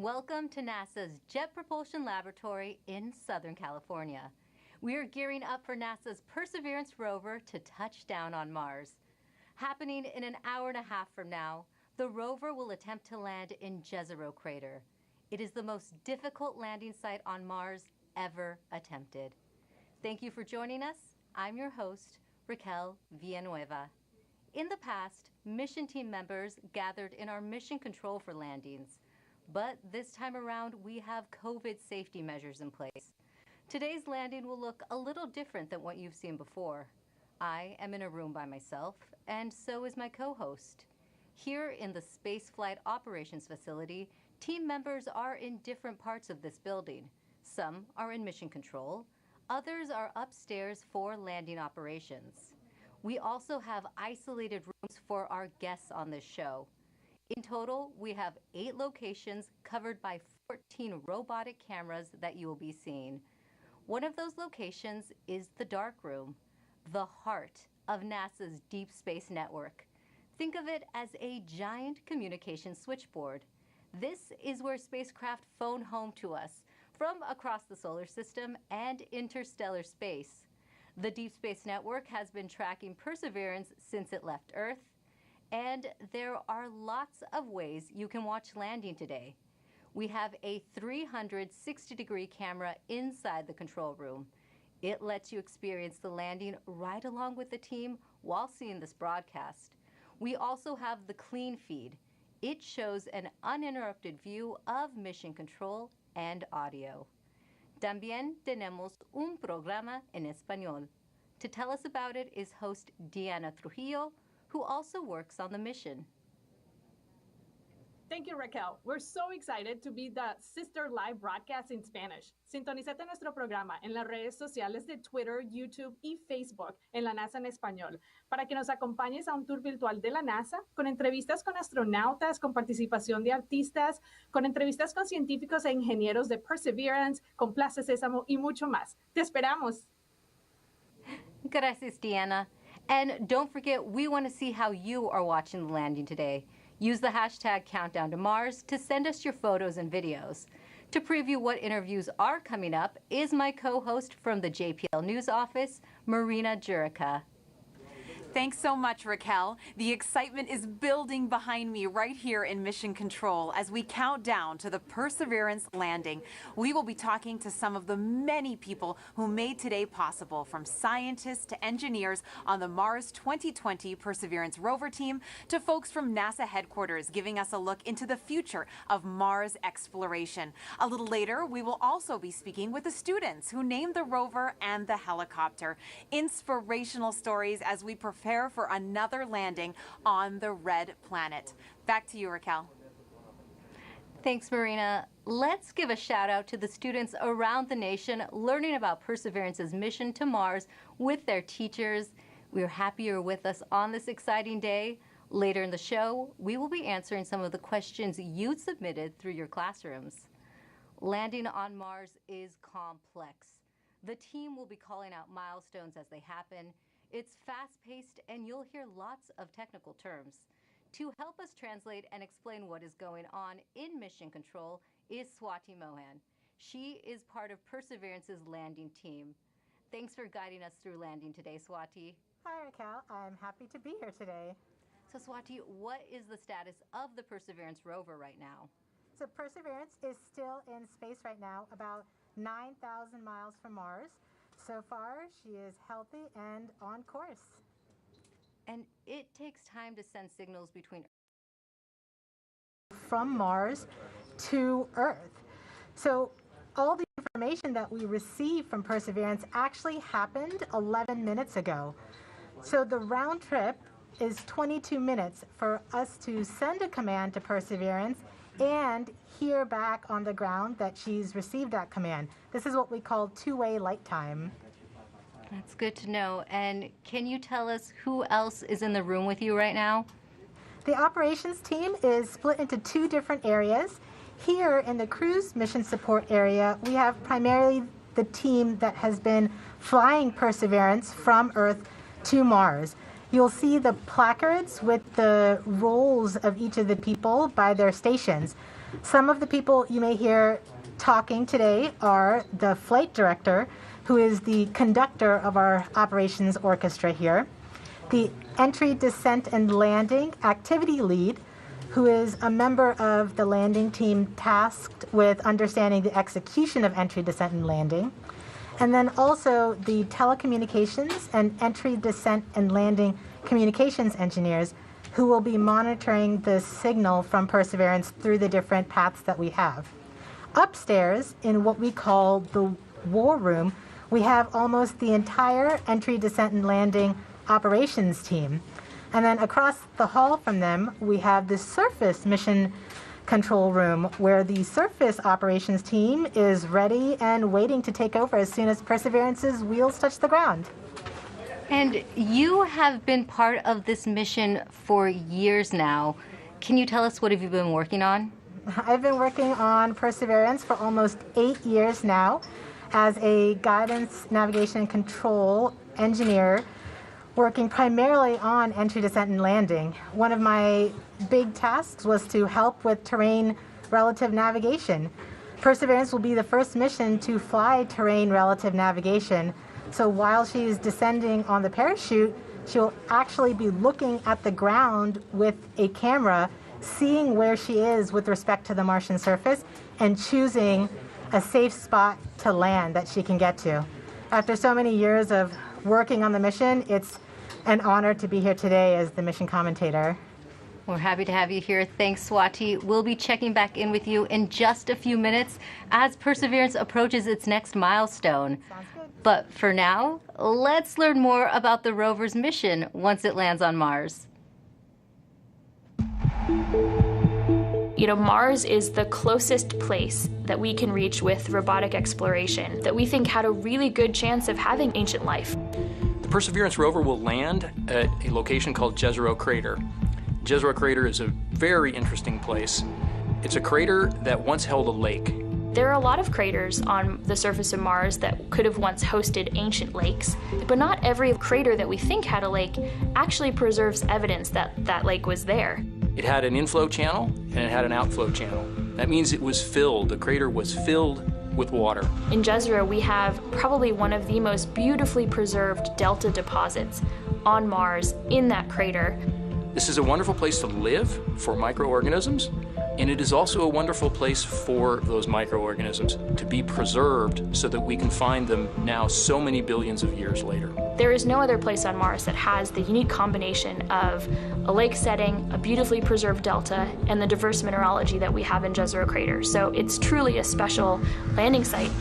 Welcome to NASA's Jet Propulsion Laboratory in Southern California. We are gearing up for NASA's Perseverance rover to touch down on Mars. Happening in an hour and a half from now, the rover will attempt to land in Jezero Crater. It is the most difficult landing site on Mars ever attempted. Thank you for joining us. I'm your host, Raquel Villanueva. In the past, mission team members gathered in our mission control for landings. But this time around, we have COVID safety measures in place. Today's landing will look a little different than what you've seen before. I am in a room by myself, and so is my co-host. Here in the Space Flight Operations Facility, team members are in different parts of this building. Some are in mission control, others are upstairs for landing operations. We also have isolated rooms for our guests on this show. In total, we have 8 locations covered by 14 robotic cameras that you will be seeing. One of those locations is the dark room, the heart of NASA's Deep Space Network. Think of it as a giant communication switchboard. This is where spacecraft phone home to us from across the solar system and interstellar space. The Deep Space Network has been tracking Perseverance since it left Earth, and there are lots of ways you can watch landing today. We have a 360-degree camera inside the control room. It lets you experience the landing right along with the team while seeing this broadcast. We also have the clean feed. It shows an uninterrupted view of mission control and audio. También tenemos un programa en español. To tell us about it is host Diana Trujillo, who also works on the mission. Thank you, Raquel. We're so excited to be the sister live broadcast in Spanish. Sintonízate nuestro programa en las redes sociales de Twitter, YouTube y Facebook en la NASA en español para que nos acompañes a un tour virtual de la NASA con entrevistas con astronautas, con participación de artistas, con entrevistas con científicos e ingenieros de Perseverance, con Plaza Sésamo y mucho más. ¡Te esperamos! Gracias, Diana. And don't forget, we want to see how you are watching the landing today. Use the hashtag Countdown to Mars to send us your photos and videos. To preview what interviews are coming up is my co-host from the JPL News office, Marina Jurica. Thanks so much, Raquel. The excitement is building behind me right here in Mission Control as we count down to the Perseverance landing. We will be talking to some of the many people who made today possible, from scientists to engineers on the Mars 2020 Perseverance rover team to folks from NASA headquarters giving us a look into the future of Mars exploration. A little later, we will also be speaking with the students who named the rover and the helicopter. Inspirational stories as we prepare for another landing on the red planet. Back to you, Raquel. Thanks, Marina. Let's give a shout out to the students around the nation learning about Perseverance's mission to Mars with their teachers. We're happy you're with us on this exciting day. Later in the show, we will be answering some of the questions you submitted through your classrooms. Landing on Mars is complex. The team will be calling out milestones as they happen. It's fast-paced, and you'll hear lots of technical terms. To help us translate and explain what is going on in mission control is Swati Mohan. She is part of Perseverance's landing team. Thanks for guiding us through landing today, Swati. Hi, Raquel. I'm happy to be here today. So, Swati, what is the status of the Perseverance rover right now? So Perseverance is still in space right now, about 9,000 miles from Mars. So far, she is healthy and on course. And it takes time to send signals between from Mars to Earth. So all the information that we receive from Perseverance actually happened 11 minutes ago. So the round trip is 22 minutes for us to send a command to Perseverance and hear back on the ground that she's received that command. This is what we call two-way light time. That's good to know. And can you tell us who else is in the room with you right now? The operations team is split into 2 different areas. Here in the cruise mission support area, we have primarily the team that has been flying Perseverance from Earth to Mars. You'll see the placards with the roles of each of the people by their stations. Some of the people you may hear talking today are the flight director, who is the conductor of our operations orchestra here, the entry, descent, and landing activity lead, who is a member of the landing team tasked with understanding the execution of entry, descent, and landing, and then also the telecommunications and entry, descent, and landing communications engineers who will be monitoring the signal from Perseverance through the different paths that we have. Upstairs, in what we call the war room, we have almost the entire entry, descent, and landing operations team. And then across the hall from them, we have the surface mission control room, where the surface operations team is ready and waiting to take over as soon as Perseverance's wheels touch the ground. And you have been part of this mission for years now. Can you tell us what have you been working on? I've been working on Perseverance for almost 8 years now as a guidance, navigation, and control engineer, working primarily on entry, descent, and landing. One of my big tasks was to help with terrain relative navigation. Perseverance will be the first mission to fly terrain relative navigation. So while she's descending on the parachute, she'll actually be looking at the ground with a camera, seeing where she is with respect to the Martian surface, and choosing a safe spot to land that she can get to. After so many years of working on the mission, it's an honor to be here today as the mission commentator. We're happy to have you here. Thanks, Swati. We'll be checking back in with you in just a few minutes as Perseverance approaches its next milestone. Sounds good. But for now, let's learn more about the rover's mission once it lands on Mars. You know, Mars is the closest place that we can reach with robotic exploration that we think had a really good chance of having ancient life. The Perseverance rover will land at a location called Jezero Crater. Jezero Crater is a very interesting place. It's a crater that once held a lake. There are a lot of craters on the surface of Mars that could have once hosted ancient lakes, but not every crater that we think had a lake actually preserves evidence that that lake was there. It had an inflow channel and it had an outflow channel. That means it was filled. The crater was filled with water. In Jezero, we have probably one of the most beautifully preserved delta deposits on Mars in that crater. This is a wonderful place to live for microorganisms, and it is also a wonderful place for those microorganisms to be preserved so that we can find them now so many billions of years later. There is no other place on Mars that has the unique combination of a lake setting, a beautifully preserved delta, and the diverse mineralogy that we have in Jezero Crater. So it's truly a special landing site.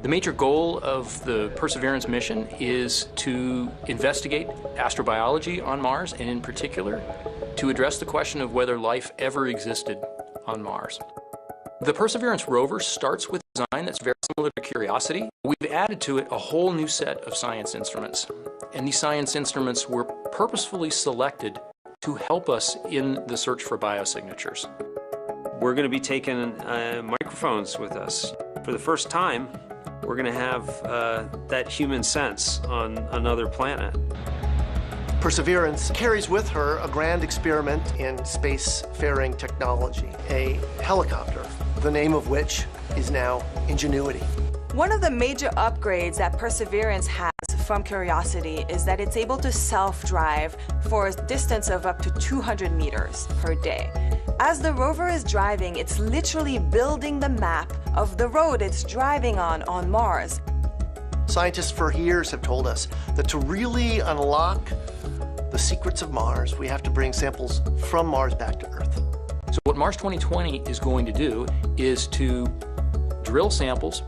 The major goal of the Perseverance mission is to investigate astrobiology on Mars, and in particular, to address the question of whether life ever existed on Mars. The Perseverance rover starts with a design that's very similar to Curiosity. We've added to it a whole new set of science instruments, and these science instruments were purposefully selected to help us in the search for biosignatures. We're going to be taking microphones with us. For the first time, we're going to have that human sense on another planet. Perseverance carries with her a grand experiment in spacefaring technology, a helicopter, the name of which is now Ingenuity. One of the major upgrades that Perseverance has from Curiosity is that it's able to self-drive for a distance of up to 200 meters per day. As the rover is driving, it's literally building the map of the road it's driving on Mars. Scientists for years have told us that to really unlock the secrets of Mars, we have to bring samples from Mars back to Earth. So what Mars 2020 is going to do is to drill samples,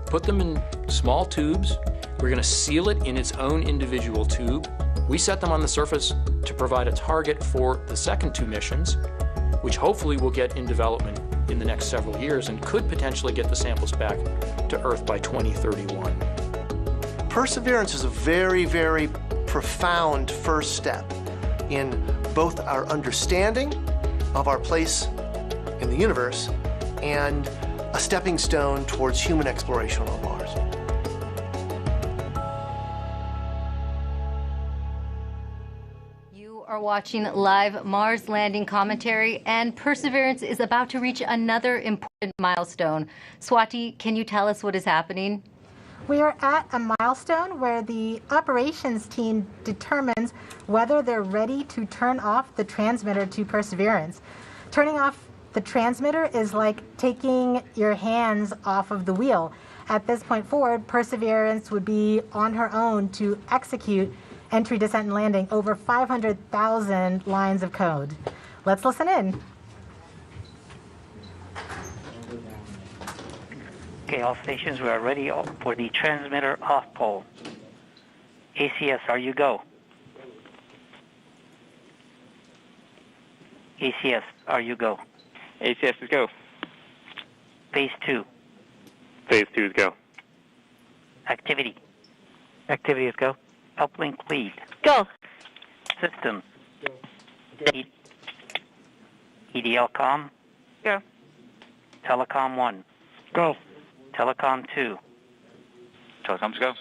put them in small tubes. We're going to seal it in its own individual tube. We set them on the surface to provide a target for the second two missions, which hopefully will get in development in the next several years and could potentially get the samples back to Earth by 2031. Perseverance is a very, very profound first step in both our understanding of our place in the universe and a stepping stone towards human exploration on Mars. You are watching live Mars landing commentary, and Perseverance is about to reach another important milestone. Swati, can you tell us what is happening? We are at a milestone where the operations team determines whether they're ready to turn off the transmitter to Perseverance. Turning off the transmitter is like taking your hands off of the wheel. At this point forward, Perseverance would be on her own to execute entry, descent, and landing over 500,000 lines of code. Let's listen in. Okay, all stations, we are ready for the transmitter off pole. ACS, are you go? ACS, are you go? ACS is go. Phase 2. Phase 2 is go. Activity. Activity is go. Uplink lead. Go. Systems. EDL com. Go. Telecom 1. Go. Telecom 2. Telecoms go.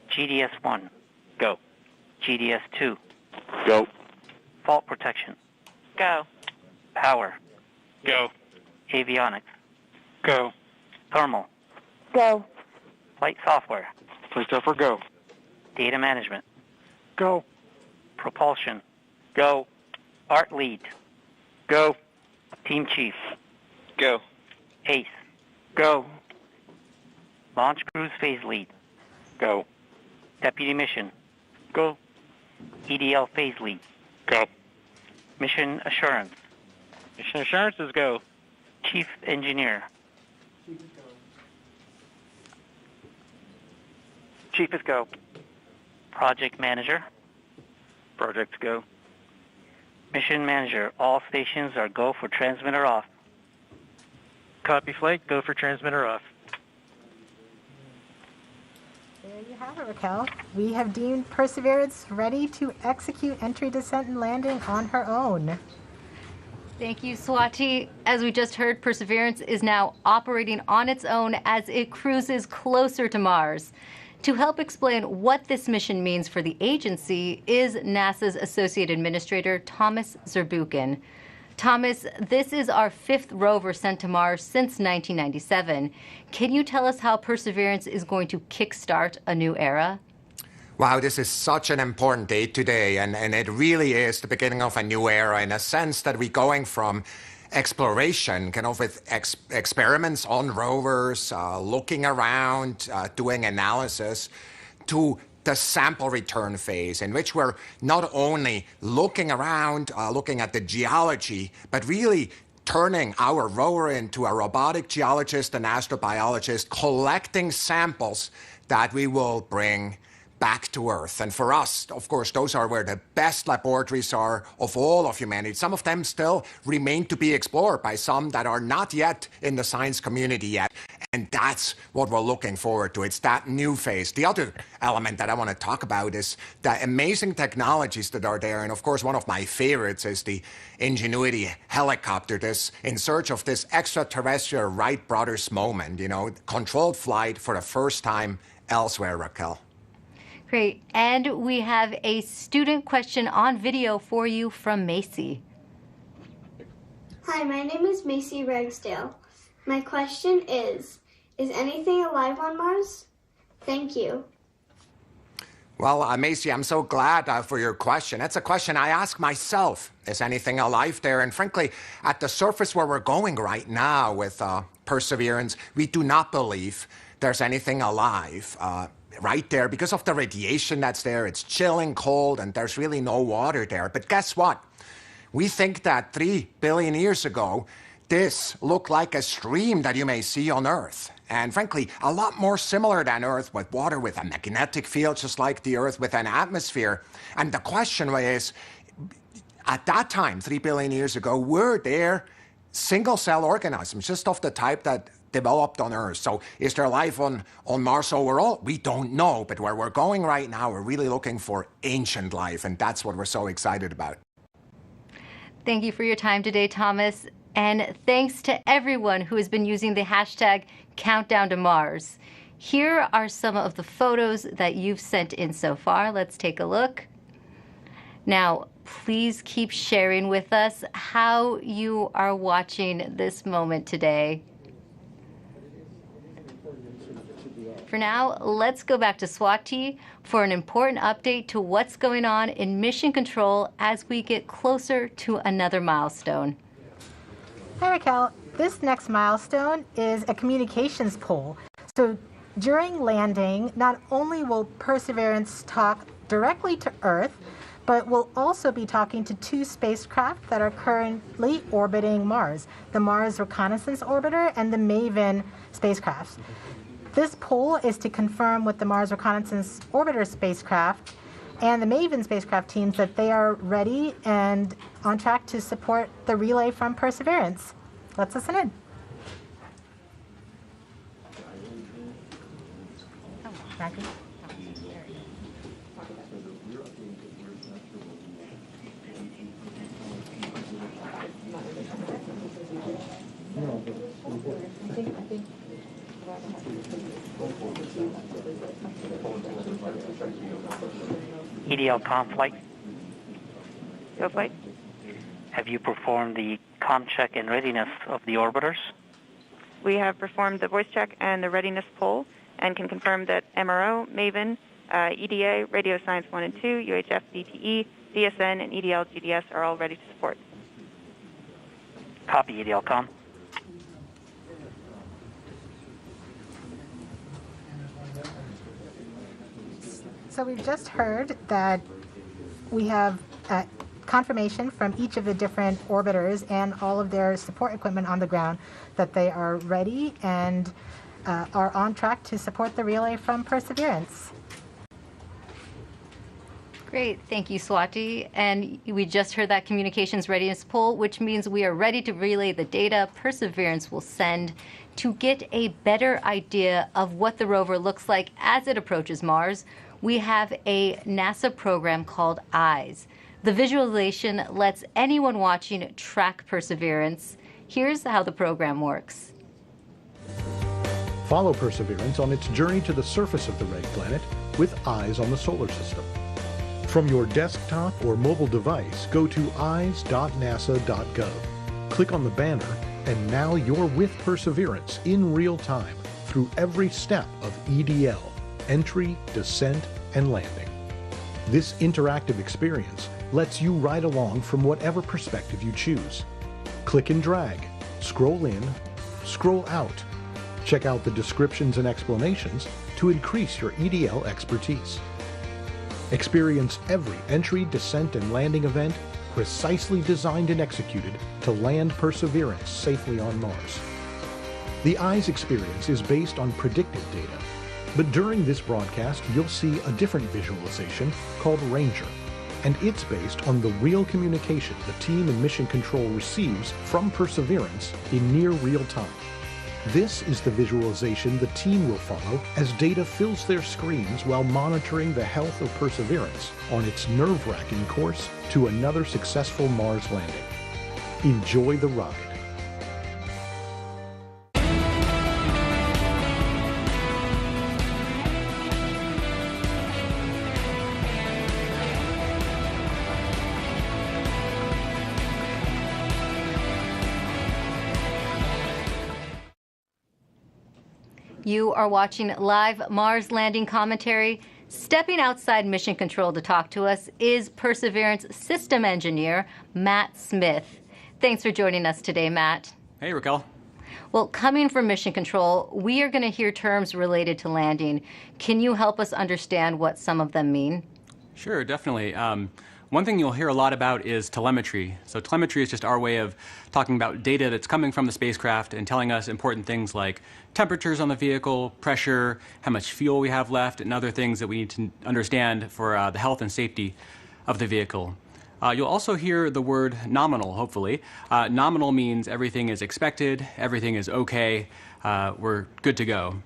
GDS 1. Go. GDS 2. Go. Fault protection. Go. Power. Go. Avionics. Go. Thermal. Go. Flight software. Flight software go. Data management. Go. Propulsion. Go. Art lead. Go. Team chief. Go. ACE. Go. Launch cruise phase lead. Go. Deputy mission. Go. EDL phase lead. Go. Mission assurance. Mission assurance is go. Chief engineer. Chief is go. Project manager. Projects go. Mission manager. All stations are go for transmitter off. Copy flight, go for transmitter off. There you have it, Raquel. We have deemed Perseverance ready to execute entry, descent, and landing on her own. Thank you, Swati. As we just heard, Perseverance is now operating on its own as it cruises closer to Mars. To help explain what this mission means for the agency is NASA's Associate Administrator, Thomas Zurbuchen. Thomas, this is our 5th rover sent to Mars since 1997. Can you tell us how Perseverance is going to kickstart a new era? Wow, this is such an important day today, and it really is the beginning of a new era in a sense that we're going from exploration, kind of with experiments on rovers, looking around, doing analysis, to the sample return phase, in which we're not only looking around, looking at the geology, but really turning our rover into a robotic geologist and astrobiologist, collecting samples that we will bring back to Earth. And for us, of course, those are where the best laboratories are of all of humanity. Some of them still remain to be explored by some that are not yet in the science community yet. And that's what we're looking forward to. It's that new phase. The other element that I want to talk about is the amazing technologies that are there. And of course, one of my favorites is the Ingenuity helicopter, this in search of this extraterrestrial Wright brothers moment, you know, controlled flight for the first time elsewhere, Raquel. Great. And we have a student question on video for you from Macy. Hi, my name is Macy Ragsdale. My question is anything alive on Mars? Thank you. Well, Macy, I'm so glad for your question. That's a question I ask myself. Is anything alive there? And frankly, at the surface where we're going right now with Perseverance, we do not believe there's anything alive right there because of the radiation that's there. It's chilling, cold, and there's really no water there. But guess what? We think that 3 billion years ago, this looked like a stream that you may see on Earth. And frankly, a lot more similar than Earth, with water with a magnetic field, just like the Earth with an atmosphere. And the question is, at that time, 3 billion years ago, were there single-cell organisms, just of the type that developed on Earth? So is there life on Mars overall? We don't know, but where we're going right now, we're really looking for ancient life, and that's what we're so excited about. Thank you for your time today, Thomas. And thanks to everyone who has been using the hashtag Countdown to Mars. Here are some of the photos that you've sent in so far. Let's take a look. Now, please keep sharing with us how you are watching this moment today. For now, let's go back to Swati for an important update to what's going on in Mission Control as we get closer to another milestone. Hi, Raquel. This next milestone is a communications pole. So during landing, not only will Perseverance talk directly to Earth, but we'll also be talking to two spacecraft that are currently orbiting Mars, the Mars Reconnaissance Orbiter and the MAVEN spacecraft. This poll is to confirm with the Mars Reconnaissance Orbiter spacecraft and the MAVEN spacecraft teams that they are ready and on track to support the relay from Perseverance. Let's listen in. Maggie? EDL comm flight. Go flight. Have you performed the comm check and readiness of the orbiters? We have performed the voice check and the readiness poll and can confirm that MRO, MAVEN, EDA, Radio Science 1 and 2, UHF, DTE, DSN, and EDL GDS are all ready to support. Copy, EDL comm. So we've just heard that we have confirmation from each of the different orbiters and all of their support equipment on the ground that they are ready and are on track to support the relay from Perseverance. Great, thank you, Swati. And we just heard that communications readiness poll, which means we are ready to relay the data Perseverance will send to get a better idea of what the rover looks like as it approaches Mars. We have a NASA program called EYES. The visualization lets anyone watching track Perseverance. Here's how the program works. Follow Perseverance on its journey to the surface of the red planet with eyes on the solar system. From your desktop or mobile device, go to eyes.nasa.gov. Click on the banner, and now you're with Perseverance in real time through every step of EDL, entry, descent, and landing. This interactive experience lets you ride along from whatever perspective you choose. Click and drag, scroll in, scroll out. Check out the descriptions and explanations to increase your EDL expertise. Experience every entry, descent, and landing event precisely designed and executed to land Perseverance safely on Mars. The EYES experience is based on predicted data, but during this broadcast you'll see a different visualization called Ranger, and it's based on the real communication the team in Mission Control receives from Perseverance in near real time. This is the visualization the team will follow as data fills their screens while monitoring the health of Perseverance on its nerve-wracking course to another successful Mars landing. Enjoy the ride. You are watching live Mars landing commentary. Stepping outside Mission Control to talk to us is Perseverance system engineer, Matt Smith. Thanks for joining us today, Matt. Hey, Raquel. Well, coming from Mission Control, we are going to hear terms related to landing. Can you help us understand what some of them mean? Sure, definitely. One thing you'll hear a lot about is telemetry. So telemetry is just our way of talking about data that's coming from the spacecraft and telling us important things like temperatures on the vehicle, pressure, how much fuel we have left, and other things that we need to understand for the health and safety of the vehicle. You'll also hear the word nominal, hopefully. Nominal means everything is expected, everything is okay, we're good to go.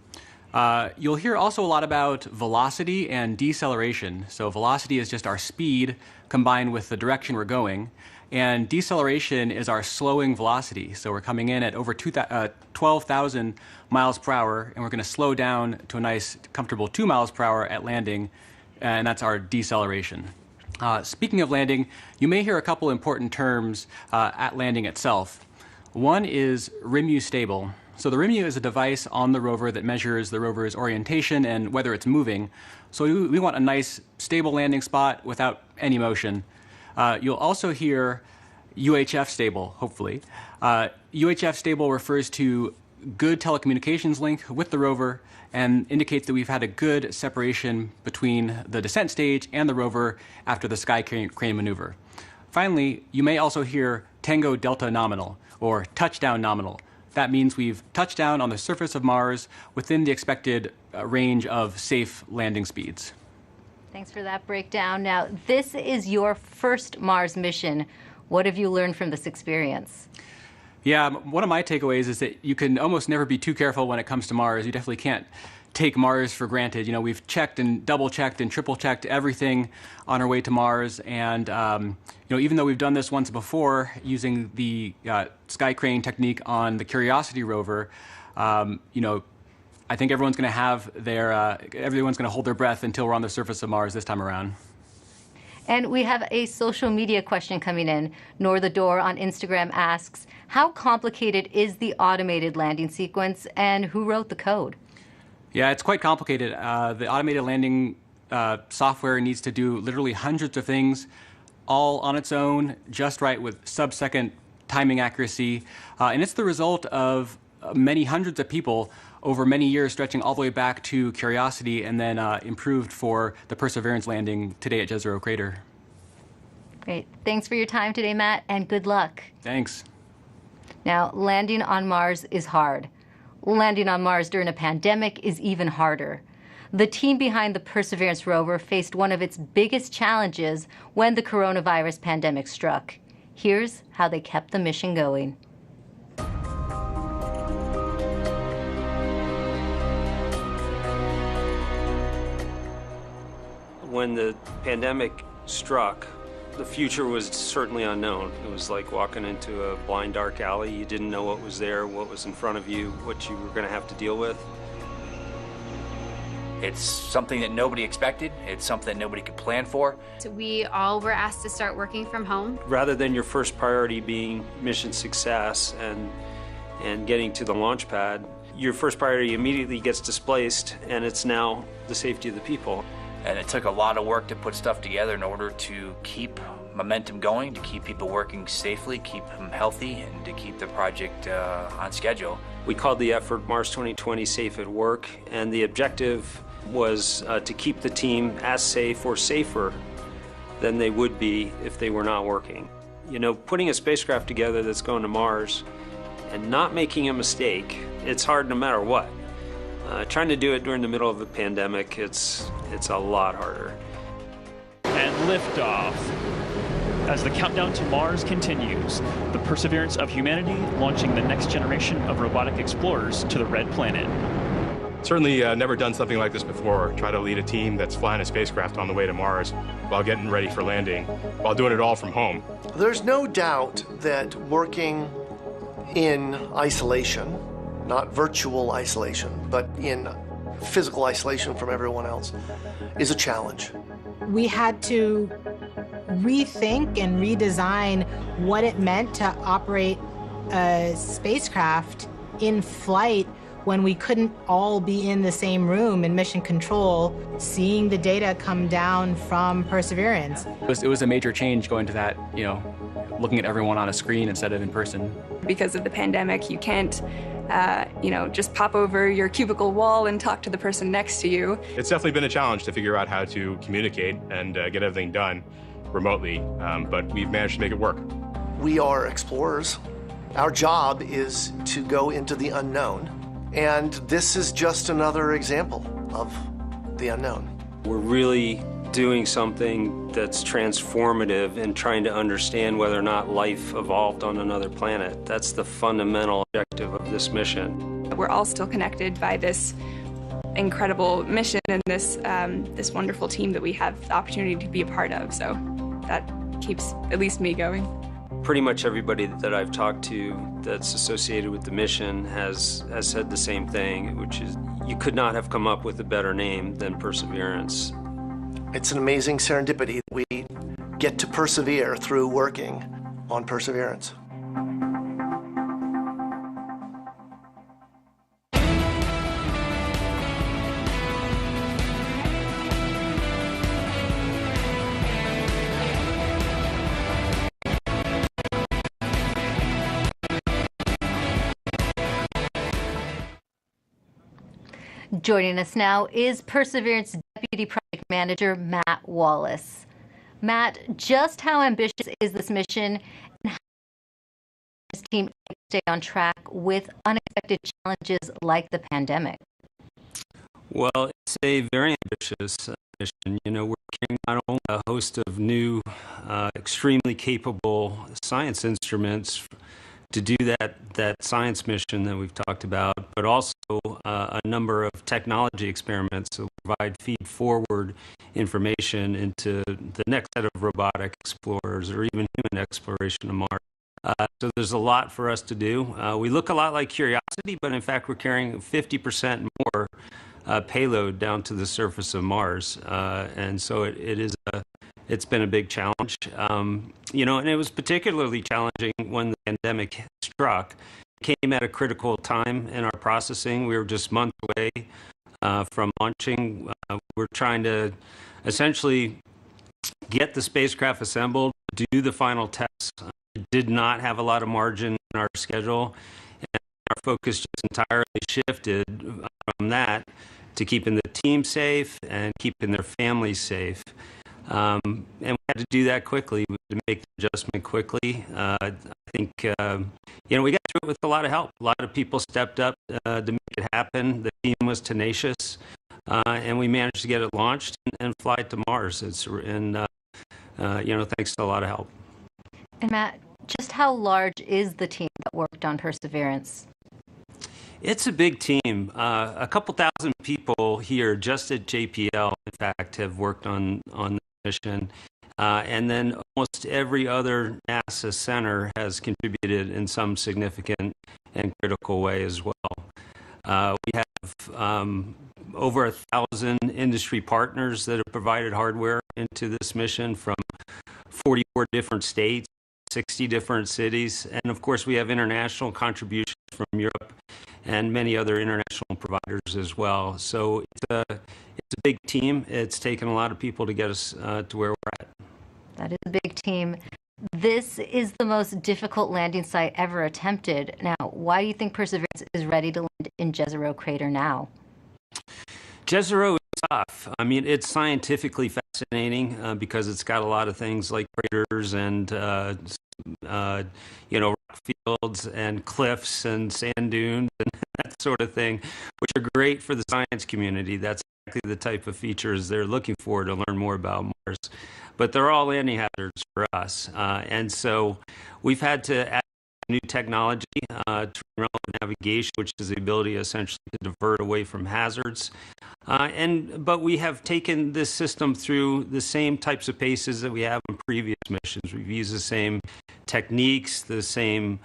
You'll hear also a lot about velocity and deceleration. So velocity is just our speed combined with the direction we're going, and deceleration is our slowing velocity. So we're coming in at over 12,000 miles per hour, and we're going to slow down to a nice, comfortable 2 miles per hour at landing, and that's our deceleration. Speaking of landing, you may hear a couple important terms at landing itself. One is RIMU stable. So the RIMU is a device on the rover that measures the rover's orientation and whether it's moving. So we want a nice stable landing spot without any motion. You'll also hear UHF stable, hopefully. UHF stable refers to good telecommunications link with the rover and indicates that we've had a good separation between the descent stage and the rover after the sky crane maneuver. Finally, you may also hear Tango Delta nominal or touchdown nominal. That means we've touched down on the surface of Mars within the expected range of safe landing speeds. Thanks for that breakdown. Now, this is your first Mars mission. What have you learned from this experience? Yeah, one of my takeaways is that you can almost never be too careful when it comes to Mars. You definitely can't take Mars for granted. You know, we've checked and double-checked and triple-checked everything on our way to Mars. And, you know, even though we've done this once before using the sky crane technique on the Curiosity rover, you know, I think everyone's going to have everyone's going to hold their breath until we're on the surface of Mars this time around. And we have a social media question coming in. Nor the Door on Instagram asks, how complicated is the automated landing sequence and who wrote the code? Yeah, it's quite complicated. The automated landing software needs to do literally hundreds of things all on its own, just right with sub-second timing accuracy. And it's the result of many hundreds of people over many years, stretching all the way back to Curiosity and then improved for the Perseverance landing today at Jezero Crater. Great. Thanks for your time today, Matt, and good luck. Thanks. Now, landing on Mars is hard. Landing on Mars during a pandemic is even harder. The team behind the Perseverance rover faced one of its biggest challenges when the coronavirus pandemic struck. Here's how they kept the mission going. When the pandemic struck, the future was certainly unknown. It was like walking into a blind, dark alley. You didn't know what was there, what was in front of you, what you were going to have to deal with. It's something that nobody expected. It's something that nobody could plan for. So we all were asked to start working from home. Rather than your first priority being mission success and getting to the launch pad, your first priority immediately gets displaced, and it's now the safety of the people. And it took a lot of work to put stuff together in order to keep momentum going, to keep people working safely, keep them healthy, and to keep the project on schedule. We called the effort Mars 2020 Safe at Work, and the objective was to keep the team as safe or safer than they would be if they were not working. You know, putting a spacecraft together that's going to Mars and not making a mistake, it's hard no matter what. Trying to do it during the middle of a pandemic, it's a lot harder. And liftoff. As the countdown to Mars continues, the perseverance of humanity launching the next generation of robotic explorers to the Red Planet. Certainly never done something like this before. Try to lead a team that's flying a spacecraft on the way to Mars while getting ready for landing, while doing it all from home. There's no doubt that working in isolation, not virtual isolation, but in physical isolation from everyone else, is a challenge. We had to rethink and redesign what it meant to operate a spacecraft in flight when we couldn't all be in the same room in mission control, seeing the data come down from Perseverance. It was a major change going to that, you know, looking at everyone on a screen instead of in person. Because of the pandemic, you can't you know, just pop over your cubicle wall and talk to the person next to you. It's definitely been a challenge to figure out how to communicate and get everything done remotely, but we've managed to make it work. We are explorers. Our job is to go into the unknown, and this is just another example of the unknown. We're really doing something that's transformative and trying to understand whether or not life evolved on another planet. That's the fundamental objective of this mission. We're all still connected by this incredible mission and this this wonderful team that we have the opportunity to be a part of. So that keeps at least me going. Pretty much everybody that I've talked to that's associated with the mission has said the same thing, which is you could not have come up with a better name than Perseverance. It's an amazing serendipity. We get to persevere through working on Perseverance. Joining us now is Perseverance Deputy Project Manager Matt Wallace. Matt, just how ambitious is this mission, and how does this team stay on track with unexpected challenges like the pandemic? Well, it's a very ambitious mission. You know, we're carrying not only a host of new, extremely capable science instruments to do that science mission that we've talked about, but also a number of technology experiments that provide feed-forward information into the next set of robotic explorers or even human exploration of Mars. So there's a lot for us to do. We look a lot like Curiosity, but in fact we're carrying 50% more payload down to the surface of Mars, and so it's been a big challenge. You know, and it was particularly challenging when the pandemic struck. It came at a critical time in our processing. We were just months away from launching. We're trying to essentially get the spacecraft assembled, do the final tests. It did not have a lot of margin in our schedule, and our focus just entirely shifted from that to keeping the team safe and keeping their families safe. And we had to do that quickly, to make the adjustment quickly. I think, you know, we got through it with a lot of help. A lot of people stepped up to make it happen. The team was tenacious, and we managed to get it launched and fly it to Mars. You know, thanks to a lot of help. And Matt, just how large is the team that worked on Perseverance? It's a big team. A couple thousand people here just at JPL, in fact, have worked on the mission. And then almost every other NASA center has contributed in some significant and critical way as well. We have over 1,000 industry partners that have provided hardware into this mission from 44 different states, 60 different cities, and of course we have international contributions from Europe and many other international providers as well. So it's a big team. It's taken a lot of people to get us to where we're at. That is a big team. This is the most difficult landing site ever attempted. Now, why do you think Perseverance is ready to land in Jezero Crater now? Jezero is tough. I mean, it's scientifically fascinating because it's got a lot of things like craters and you know, rock fields and cliffs and sand dunes and that sort of thing, which are great for the science community. That's exactly the type of features they're looking for to learn more about Mars. But they're all landing hazards for us. And so we've had to add new technology to relevant navigation, which is the ability essentially to divert away from hazards. But we have taken this system through the same types of paces that we have in previous missions. We've used the same techniques, the same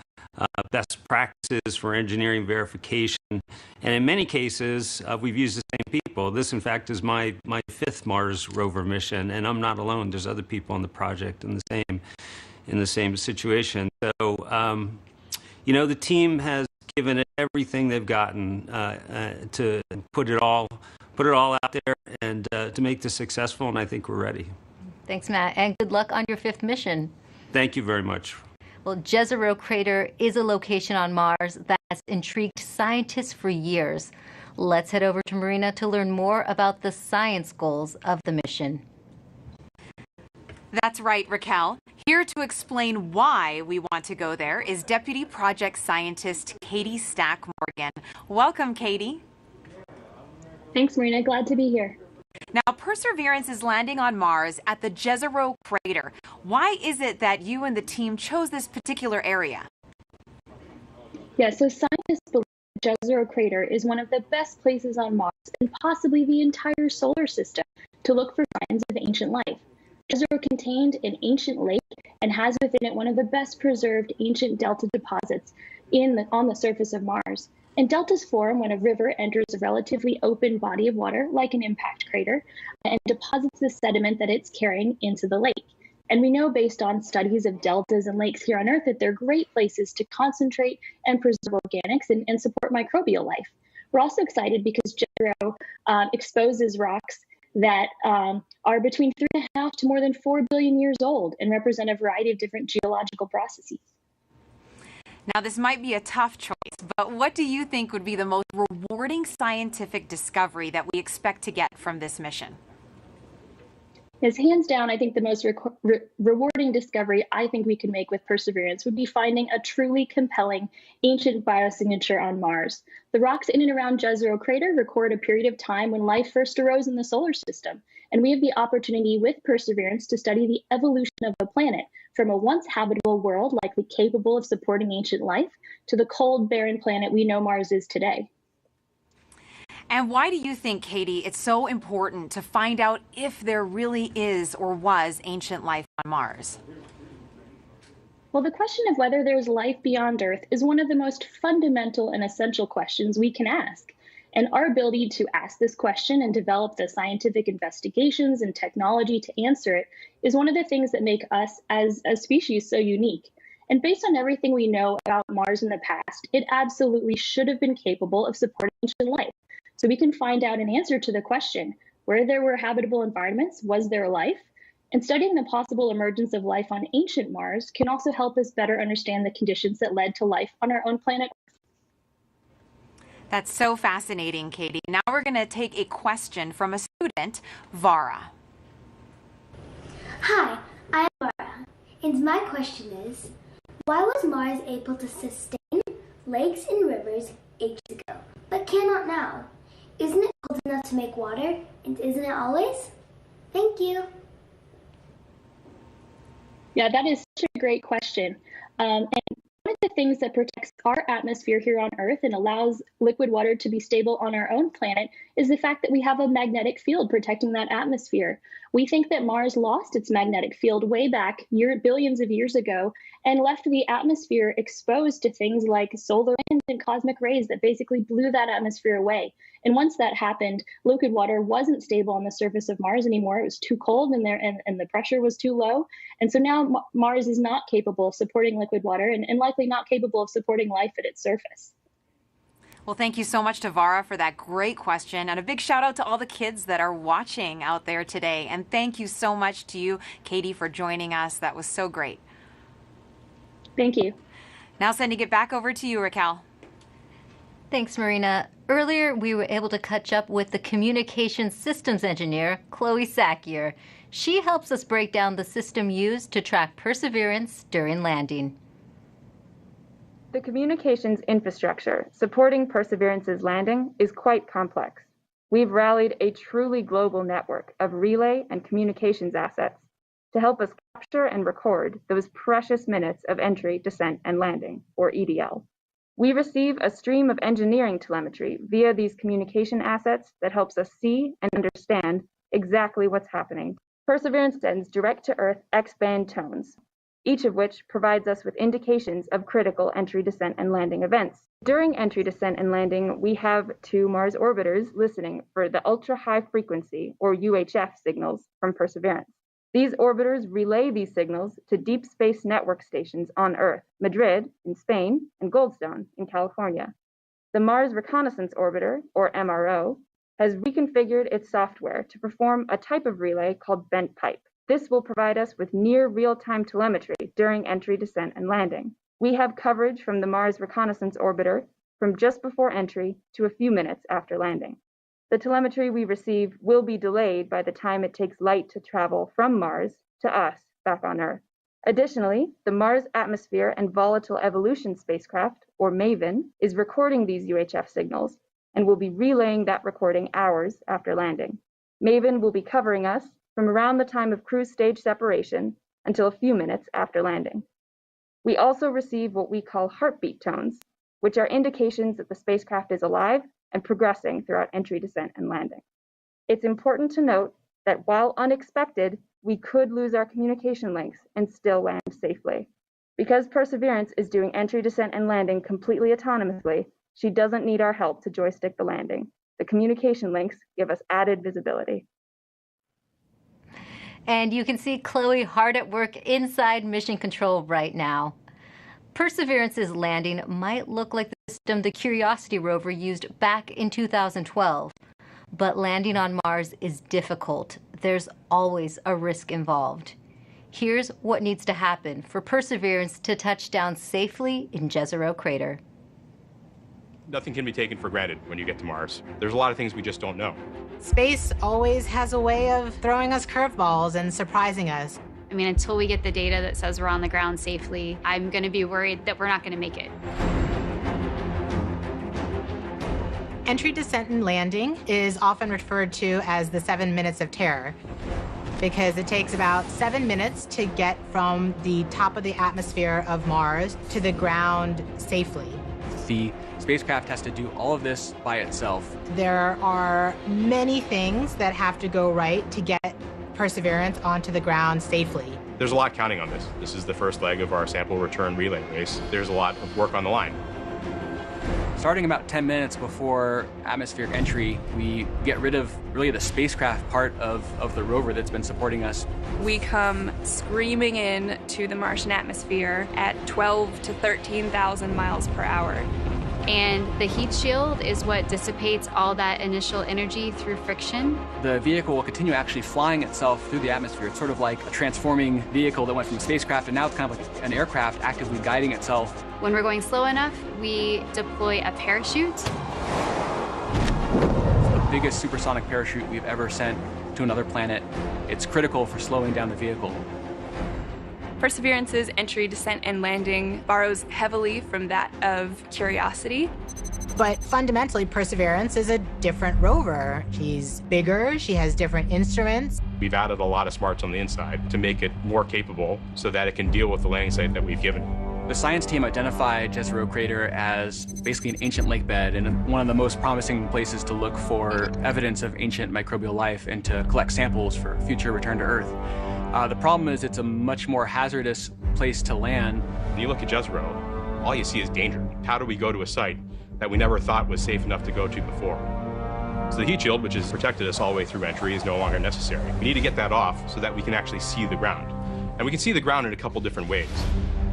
best practices for engineering verification, and in many cases we've used the same people. This, in fact, is my fifth Mars rover mission, and I'm not alone. There's other people on the project in the same situation. So, you know, the team has given it everything they've gotten to put it all out there and to make this successful, and I think we're ready. Thanks, Matt, and good luck on your fifth mission. Thank you very much. Well, Jezero Crater is a location on Mars that has intrigued scientists for years. Let's head over to Marina to learn more about the science goals of the mission. That's right, Raquel. Here to explain why we want to go there is Deputy Project Scientist Katie Stack Morgan. Welcome, Katie. Thanks, Marina. Glad to be here. Now, Perseverance is landing on Mars at the Jezero Crater. Why is it that you and the team chose this particular area? Yeah, so scientists believe Jezero Crater is one of the best places on Mars and possibly the entire solar system to look for signs of ancient life. Jezero contained an ancient lake and has within it one of the best preserved ancient delta deposits on the surface of Mars. And deltas form when a river enters a relatively open body of water, like an impact crater, and deposits the sediment that it's carrying into the lake. And we know based on studies of deltas and lakes here on Earth that they're great places to concentrate and preserve organics and support microbial life. We're also excited because Jezero exposes rocks that are between 3.5 to more than 4 billion years old and represent a variety of different geological processes. Now, this might be a tough choice, but what do you think would be the most rewarding scientific discovery that we expect to get from this mission? Yes, hands down, I think the most rewarding discovery I think we can make with Perseverance would be finding a truly compelling ancient biosignature on Mars. The rocks in and around Jezero crater record a period of time when life first arose in the solar system, and we have the opportunity with Perseverance to study the evolution of the planet from a once habitable world likely capable of supporting ancient life to the cold, barren planet we know Mars is today. And why do you think, Katie, it's so important to find out if there really is or was ancient life on Mars? Well, the question of whether there's life beyond Earth is one of the most fundamental and essential questions we can ask. And our ability to ask this question and develop the scientific investigations and technology to answer it is one of the things that make us as a species so unique. And based on everything we know about Mars in the past, it absolutely should have been capable of supporting ancient life. So we can find out an answer to the question, where there were habitable environments, was there life? And studying the possible emergence of life on ancient Mars can also help us better understand the conditions that led to life on our own planet. That's so fascinating, Katie. Now we're going to take a question from a student, Vara. Hi, I am Vara, and my question is, why was Mars able to sustain lakes and rivers ages ago, but cannot now? Isn't it cold enough to make water, and isn't it always? Thank you. Yeah, that is such a great question. And one of the things that protects our atmosphere here on Earth and allows liquid water to be stable on our own planet is the fact that we have a magnetic field protecting that atmosphere. We think that Mars lost its magnetic field way back billions of years ago and left the atmosphere exposed to things like solar winds and cosmic rays that basically blew that atmosphere away. And once that happened, liquid water wasn't stable on the surface of Mars anymore. It was too cold and the pressure was too low. And so now Mars is not capable of supporting liquid water and likely not capable of supporting life at its surface. Well, thank you so much to Vara for that great question. And a big shout out to all the kids that are watching out there today. And thank you so much to you, Katie, for joining us. That was so great. Thank you. Now sending it back over to you, Raquel. Thanks, Marina. Earlier, we were able to catch up with the communication systems engineer, Chloe Sakier. She helps us break down the system used to track Perseverance during landing. The communications infrastructure supporting Perseverance's landing is quite complex. We've rallied a truly global network of relay and communications assets to help us capture and record those precious minutes of entry, descent, and landing, or EDL. We receive a stream of engineering telemetry via these communication assets that helps us see and understand exactly what's happening. Perseverance sends direct-to-Earth X-band tones, each of which provides us with indications of critical entry, descent, and landing events. During entry, descent, and landing, we have 2 Mars orbiters listening for the ultra-high frequency, or UHF, signals from Perseverance. These orbiters relay these signals to deep space network stations on Earth, Madrid in Spain, and Goldstone in California. The Mars Reconnaissance Orbiter, or MRO, has reconfigured its software to perform a type of relay called bent pipe. This will provide us with near real-time telemetry during entry, descent, and landing. We have coverage from the Mars Reconnaissance Orbiter from just before entry to a few minutes after landing. The telemetry we receive will be delayed by the time it takes light to travel from Mars to us back on Earth. Additionally, the Mars Atmosphere and Volatile Evolution spacecraft, or MAVEN, is recording these UHF signals and will be relaying that recording hours after landing. MAVEN will be covering us from around the time of cruise stage separation until a few minutes after landing. We also receive what we call heartbeat tones, which are indications that the spacecraft is alive and progressing throughout entry, descent, and landing. It's important to note that while unexpected, we could lose our communication links and still land safely. Because Perseverance is doing entry, descent, and landing completely autonomously, she doesn't need our help to joystick the landing. The communication links give us added visibility. And you can see Chloe hard at work inside Mission Control right now. Perseverance's landing might look like the system the Curiosity rover used back in 2012. But landing on Mars is difficult. There's always a risk involved. Here's what needs to happen for Perseverance to touch down safely in Jezero Crater. Nothing can be taken for granted when you get to Mars. There's a lot of things we just don't know. Space always has a way of throwing us curveballs and surprising us. I mean, until we get the data that says we're on the ground safely, I'm going to be worried that we're not going to make it. Entry, descent, and landing is often referred to as the 7 minutes of terror because it takes about 7 minutes to get from the top of the atmosphere of Mars to the ground safely. The spacecraft has to do all of this by itself. There are many things that have to go right to get Perseverance onto the ground safely. There's a lot counting on this. This is the first leg of our sample return relay race. There's a lot of work on the line. Starting about 10 minutes before atmospheric entry, we get rid of really the spacecraft part of the rover that's been supporting us. We come screaming in to the Martian atmosphere at 12 to 13,000 miles per hour. And the heat shield is what dissipates all that initial energy through friction. The vehicle will continue actually flying itself through the atmosphere. It's sort of like a transforming vehicle that went from a spacecraft and now it's kind of like an aircraft actively guiding itself. When we're going slow enough, we deploy a parachute. It's the biggest supersonic parachute we've ever sent to another planet. It's critical for slowing down the vehicle. Perseverance's entry, descent, and landing borrows heavily from that of Curiosity. But fundamentally, Perseverance is a different rover. She's bigger, she has different instruments. We've added a lot of smarts on the inside to make it more capable so that it can deal with the landing site that we've given. The science team identified Jezero Crater as basically an ancient lake bed and one of the most promising places to look for evidence of ancient microbial life and to collect samples for future return to Earth. The problem is it's a much more hazardous place to land. When you look at Jezero, all you see is danger. How do we go to a site that we never thought was safe enough to go to before? So the heat shield, which has protected us all the way through entry, is no longer necessary. We need to get that off so that we can actually see the ground. And we can see the ground in a couple different ways.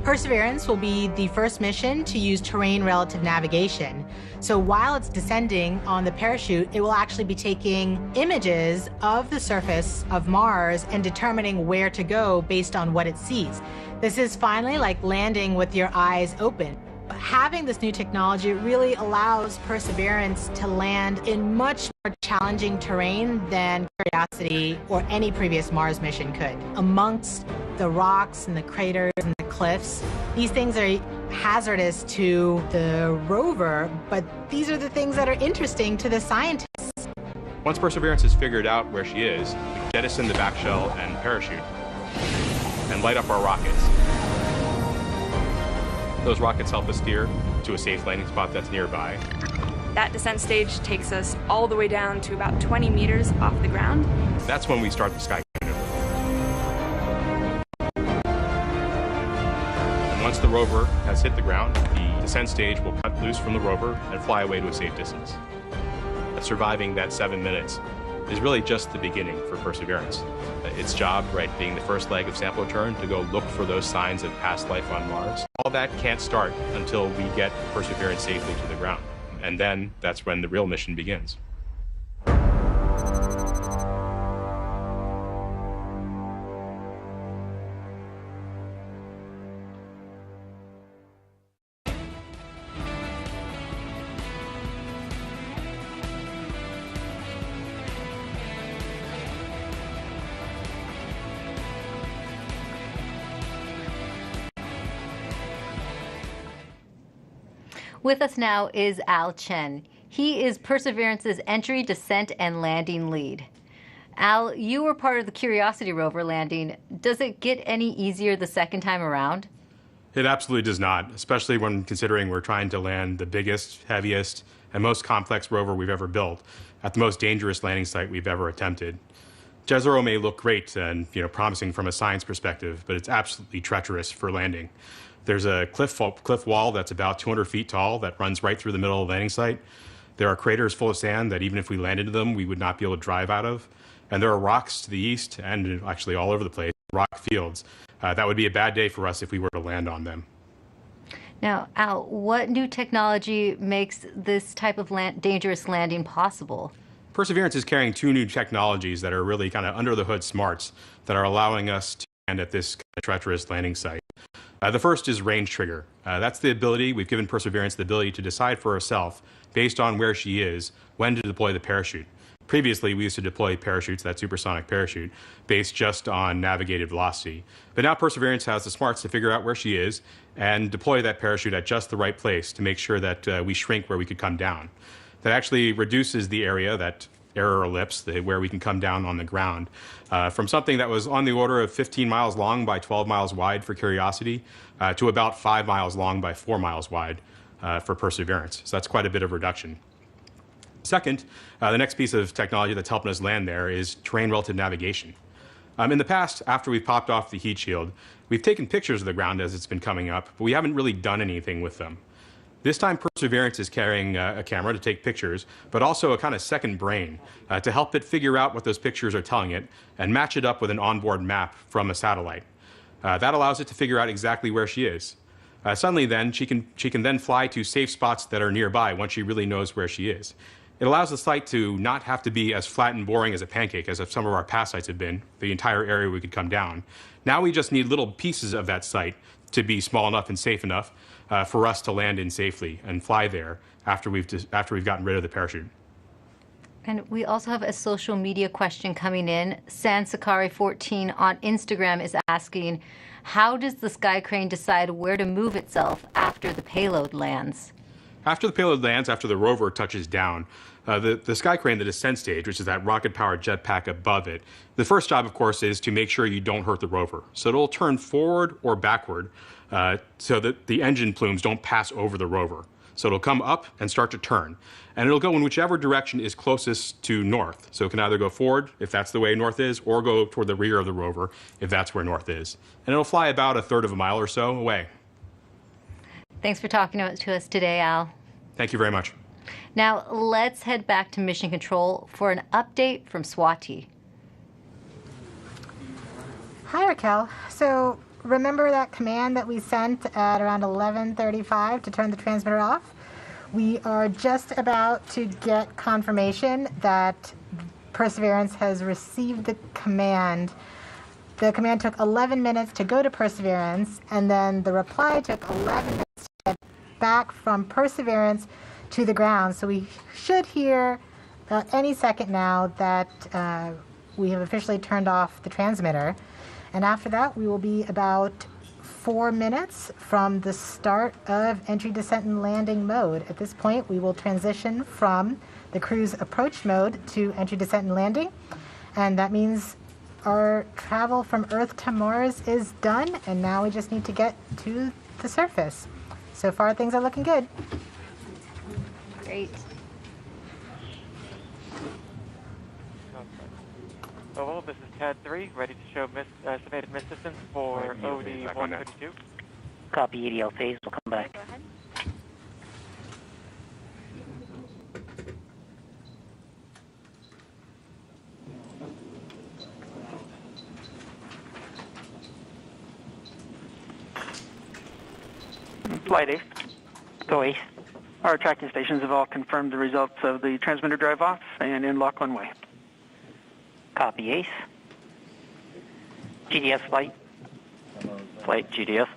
Perseverance will be the first mission to use terrain relative navigation. So while it's descending on the parachute, it will actually be taking images of the surface of Mars and determining where to go based on what it sees. This is finally like landing with your eyes open. Having this new technology really allows Perseverance to land in much more challenging terrain than Curiosity or any previous Mars mission could. Amongst the rocks and the craters and the cliffs, these things are hazardous to the rover, but these are the things that are interesting to the scientists. Once Perseverance has figured out where she is, we jettison the back shell and parachute and light up our rockets. Those rockets help us steer to a safe landing spot that's nearby. That descent stage takes us all the way down to about 20 meters off the ground. That's when we start the sky maneuver. And once the rover has hit the ground, the descent stage will cut loose from the rover and fly away to a safe distance. Surviving that 7 minutes is really just the beginning for Perseverance. Its job, right, being the first leg of sample return, to go look for those signs of past life on Mars. All that can't start until we get Perseverance safely to the ground. And then that's when the real mission begins. With us now is Al Chen. He is Perseverance's entry, descent, and landing lead. Al, you were part of the Curiosity rover landing. Does it get any easier the second time around? It absolutely does not, especially when considering we're trying to land the biggest, heaviest, and most complex rover we've ever built at the most dangerous landing site we've ever attempted. Jezero may look great and promising from a science perspective, but it's absolutely treacherous for landing. There's a cliff wall that's about 200 feet tall that runs right through the middle of the landing site. There are craters full of sand that even if we landed in them, we would not be able to drive out of. and there are rocks to the east and actually all over the place, rock fields. That would be a bad day for us if we were to land on them. Now, Al, what new technology makes this type of dangerous landing possible? Perseverance is carrying 2 new technologies that are really kind of under the hood smarts that are allowing us to land at this kind of treacherous landing site. The first is range trigger. That's the ability, we've given Perseverance the ability to decide for herself, based on where she is, when to deploy the parachute. Previously, we used to deploy parachutes, that supersonic parachute, based just on navigated velocity. But now Perseverance has the smarts to figure out where she is and deploy that parachute at just the right place to make sure that we shrink where we could come down. That actually reduces the area, that error ellipse, where we can come down on the ground, from something that was on the order of 15 miles long by 12 miles wide for Curiosity to about 5 miles long by 4 miles wide for Perseverance. So that's quite a bit of reduction. Second, the next piece of technology that's helping us land there is terrain relative navigation. In the past, after we've popped off the heat shield, we've taken pictures of the ground as it's been coming up, but we haven't really done anything with them. This time, Perseverance is carrying a camera to take pictures, but also a kind of second brain to help it figure out what those pictures are telling it and match it up with an onboard map from a satellite. That allows it to figure out exactly where she is. Suddenly then, she can then fly to safe spots that are nearby once she really knows where she is. It allows the site to not have to be as flat and boring as a pancake as some of our past sites have been, the entire area we could come down. Now we just need little pieces of that site to be small enough and safe enough for us to land in safely and fly there after we've gotten rid of the parachute. And we also have a social media question coming in. Sansakari14 on Instagram is asking, how does the sky crane decide where to move itself after the payload lands? After the payload lands, after the rover touches down, the sky crane, the descent stage, which is that rocket-powered jetpack above it, the first job, of course, is to make sure you don't hurt the rover. So it'll turn forward or backward so that the engine plumes don't pass over the rover. So it'll come up and start to turn. And it'll go in whichever direction is closest to north. So it can either go forward, if that's the way north is, or go toward the rear of the rover, if that's where north is. And it'll fly about 1/3 of a mile or so away. Thanks for talking to us today, Al. Thank you very much. Now, let's head back to Mission Control for an update from Swati. Hi, Raquel. So remember that command that we sent at around 11:35 to turn the transmitter off? We are just about to get confirmation that Perseverance has received the command. The command took 11 minutes to go to Perseverance, and then the reply took 11 minutes to get back from Perseverance to the ground. So we should hear any second now that we have officially turned off the transmitter. And after that, we will be about 4 minutes from the start of entry, descent, and landing mode. At this point, we will transition from the cruise approach mode to entry, descent, and landing. And that means our travel from Earth to Mars is done, and now we just need to get to the surface. So far, things are looking good. Great. Hello, this is TAD 3, ready to show estimated miss distance for OD 132. Copy, EDL phase, we'll come back. Go ahead. Flight Ace. Go Ace. Our tracking stations have all confirmed the results of the transmitter drive off and in lock one way. Copy, Ace. GDS flight. Flight GDS.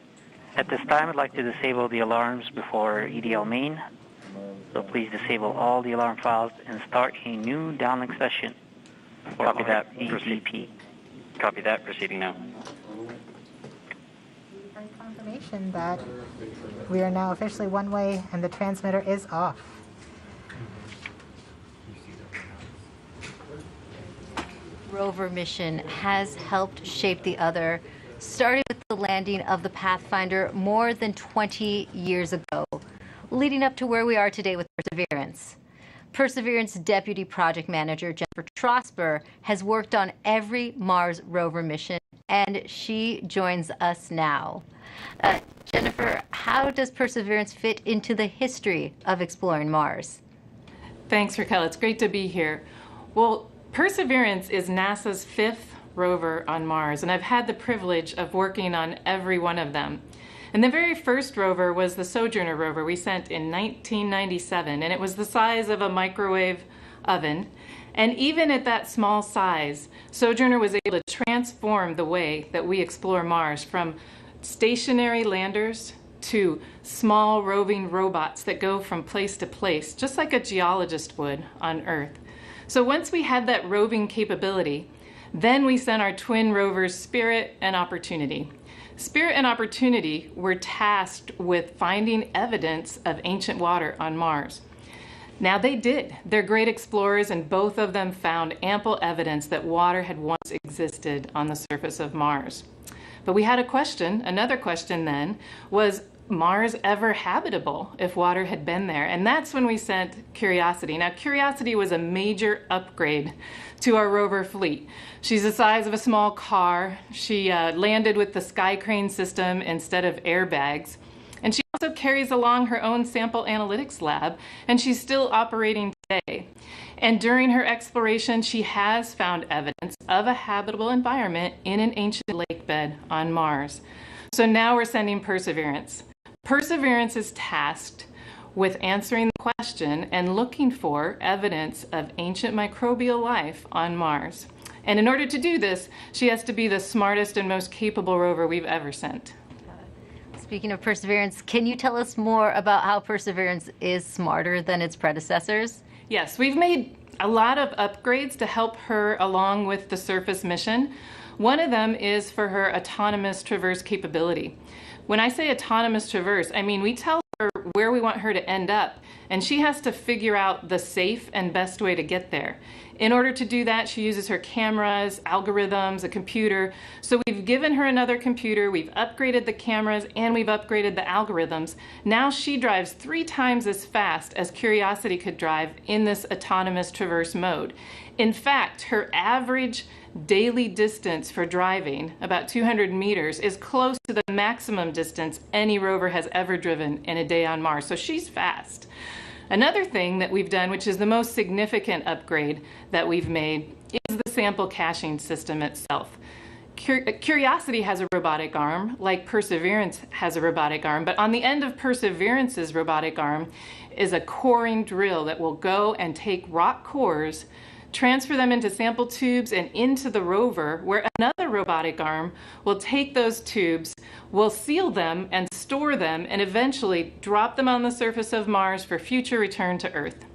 At this time, I'd like to disable the alarms before EDL main. So please disable all the alarm files and start a new downlink session. Copy that, EDP. Copy that, proceeding now. Confirmation that we are now officially one way and the transmitter is off. Rover mission has helped shape the other, starting with the landing of the Pathfinder more than 20 years ago, leading up to where we are today with Perseverance. Perseverance Deputy Project Manager Jennifer Trosper has worked on every Mars rover mission, and she joins us now. Jennifer, how does Perseverance fit into the history of exploring Mars? Thanks, Raquel. It's great to be here. Well, Perseverance is NASA's 5th rover on Mars, and I've had the privilege of working on every one of them. And the very first rover was the Sojourner rover we sent in 1997, and it was the size of a microwave oven. And even at that small size, Sojourner was able to transform the way that we explore Mars, from stationary landers to small roving robots that go from place to place, just like a geologist would on Earth. So once we had that roving capability, then we sent our twin rovers Spirit and Opportunity. Spirit and Opportunity were tasked with finding evidence of ancient water on Mars. Now they did. They're great explorers, and both of them found ample evidence that water had once existed on the surface of Mars. But we had a question. Another question then was Mars ever habitable if water had been there? And that's when we sent Curiosity. Now Curiosity was a major upgrade to our rover fleet. She's the size of a small car. She landed with the Sky Crane system instead of airbags. And she also carries along her own sample analytics lab, and she's still operating today. And during her exploration, she has found evidence of a habitable environment in an ancient lake bed on Mars. So now we're sending Perseverance. Perseverance is tasked with answering the question and looking for evidence of ancient microbial life on Mars. And in order to do this, she has to be the smartest and most capable rover we've ever sent. Speaking of Perseverance, can you tell us more about how Perseverance is smarter than its predecessors? Yes, we've made a lot of upgrades to help her along with the surface mission. One of them is for her autonomous traverse capability. When I say autonomous traverse, I mean we tell her where we want her to end up, and she has to figure out the safe and best way to get there. In order to do that, she uses her cameras, algorithms, a computer. So we've given her another computer, we've upgraded the cameras, and we've upgraded the algorithms. Now she drives 3 times as fast as Curiosity could drive in this autonomous traverse mode. In fact, her average daily distance for driving, about 200 meters, is close to the maximum distance any rover has ever driven in a day on Mars. So she's fast. Another thing that we've done, which is the most significant upgrade that we've made, is the sample caching system itself. Curiosity has a robotic arm, like Perseverance has a robotic arm, but on the end of Perseverance's robotic arm is a coring drill that will go and take rock cores, transfer them into sample tubes and into the rover, where another robotic arm will take those tubes, will seal them and store them, and eventually drop them on the surface of Mars for future return to Earth.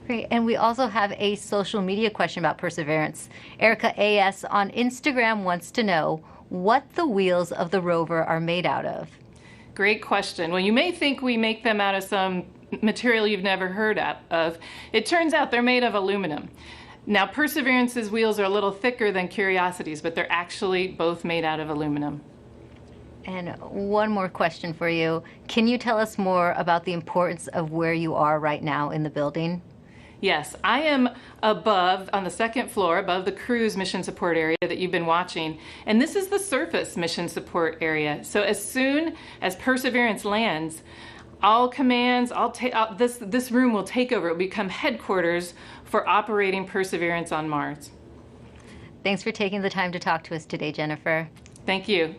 Great. And we also have a social media question about Perseverance. Erica AS on Instagram wants to know what the wheels of the rover are made out of. Great question. Well, you may think we make them out of some material you've never heard of. It turns out they're made of aluminum. Now, Perseverance's wheels are a little thicker than Curiosity's, but they're actually both made out of aluminum. And one more question for you. Can you tell us more about the importance of where you are right now in the building? Yes, I am above, on the 2nd floor, above the cruise mission support area that you've been watching. And this is the surface mission support area. So as soon as Perseverance lands, all commands, this room will take over. It will become headquarters for operating Perseverance on Mars. Thanks for taking the time to talk to us today, Jennifer. Thank you.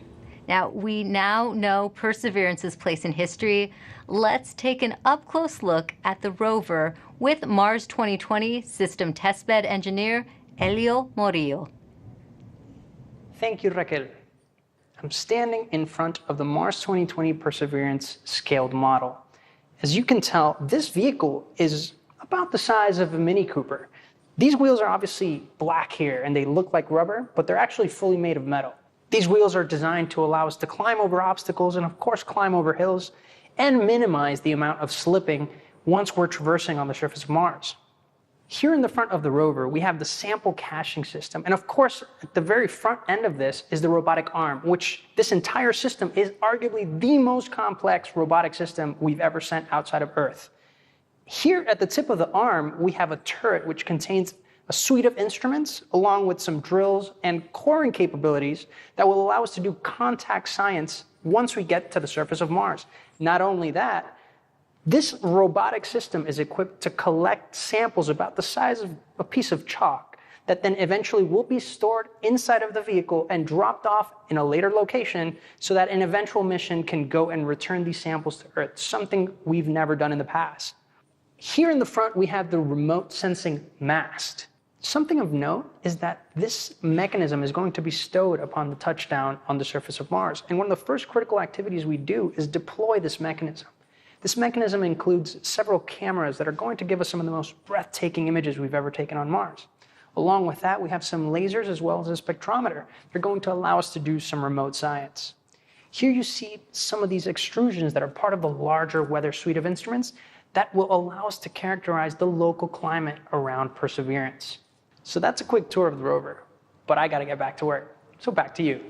Now, we now know Perseverance's place in history. Let's take an up-close look at the rover with Mars 2020 System Testbed Engineer Elio Morillo. Thank you, Raquel. I'm standing in front of the Mars 2020 Perseverance scaled model. As you can tell, this vehicle is about the size of a Mini Cooper. These wheels are obviously black here and they look like rubber, but they're actually fully made of metal. These wheels are designed to allow us to climb over obstacles and of course climb over hills and minimize the amount of slipping once we're traversing on the surface of Mars. Here in the front of the rover, we have the sample caching system. And of course, at the very front end of this is the robotic arm, which this entire system is arguably the most complex robotic system we've ever sent outside of Earth. Here at the tip of the arm, we have a turret which contains a suite of instruments along with some drills and coring capabilities that will allow us to do contact science once we get to the surface of Mars. Not only that, This robotic system is equipped to collect samples about the size of a piece of chalk that then eventually will be stored inside of the vehicle and dropped off in a later location so that an eventual mission can go and return these samples to Earth, something we've never done in the past. Here in the front, we have the remote sensing mast. Something of note is that this mechanism is going to be stowed upon the touchdown on the surface of Mars. And one of the first critical activities we do is deploy this mechanism. This mechanism includes several cameras that are going to give us some of the most breathtaking images we've ever taken on Mars. Along with that, we have some lasers as well as a spectrometer. They're going to allow us to do some remote science. Here you see some of these extrusions that are part of the larger weather suite of instruments that will allow us to characterize the local climate around Perseverance. So that's a quick tour of the rover, but I got to get back to work. So back to you.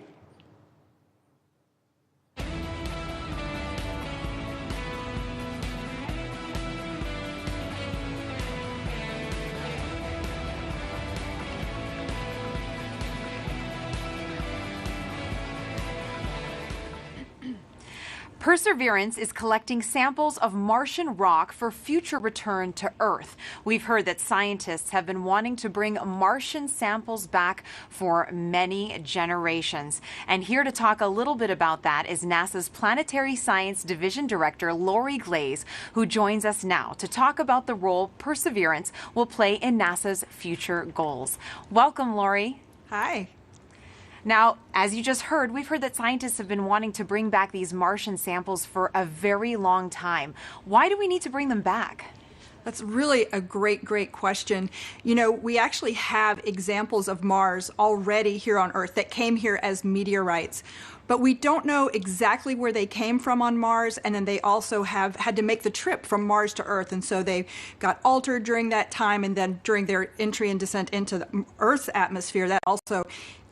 Perseverance is collecting samples of Martian rock for future return to Earth. We've heard that scientists have been wanting to bring Martian samples back for many generations. And here to talk a little bit about that is NASA's Planetary Science Division Director, Lori Glaze, who joins us now to talk about the role Perseverance will play in NASA's future goals. Welcome, Lori. Hi. Now, as you just heard, we've heard that scientists have been wanting to bring back these Martian samples for a very long time. Why do we need to bring them back? That's really a great question. You know, we actually have examples of Mars already here on Earth that came here as meteorites. But we don't know exactly where they came from on Mars, and then they also have had to make the trip from Mars to Earth, and so they got altered during that time, and then during their entry and descent into the Earth's atmosphere, that also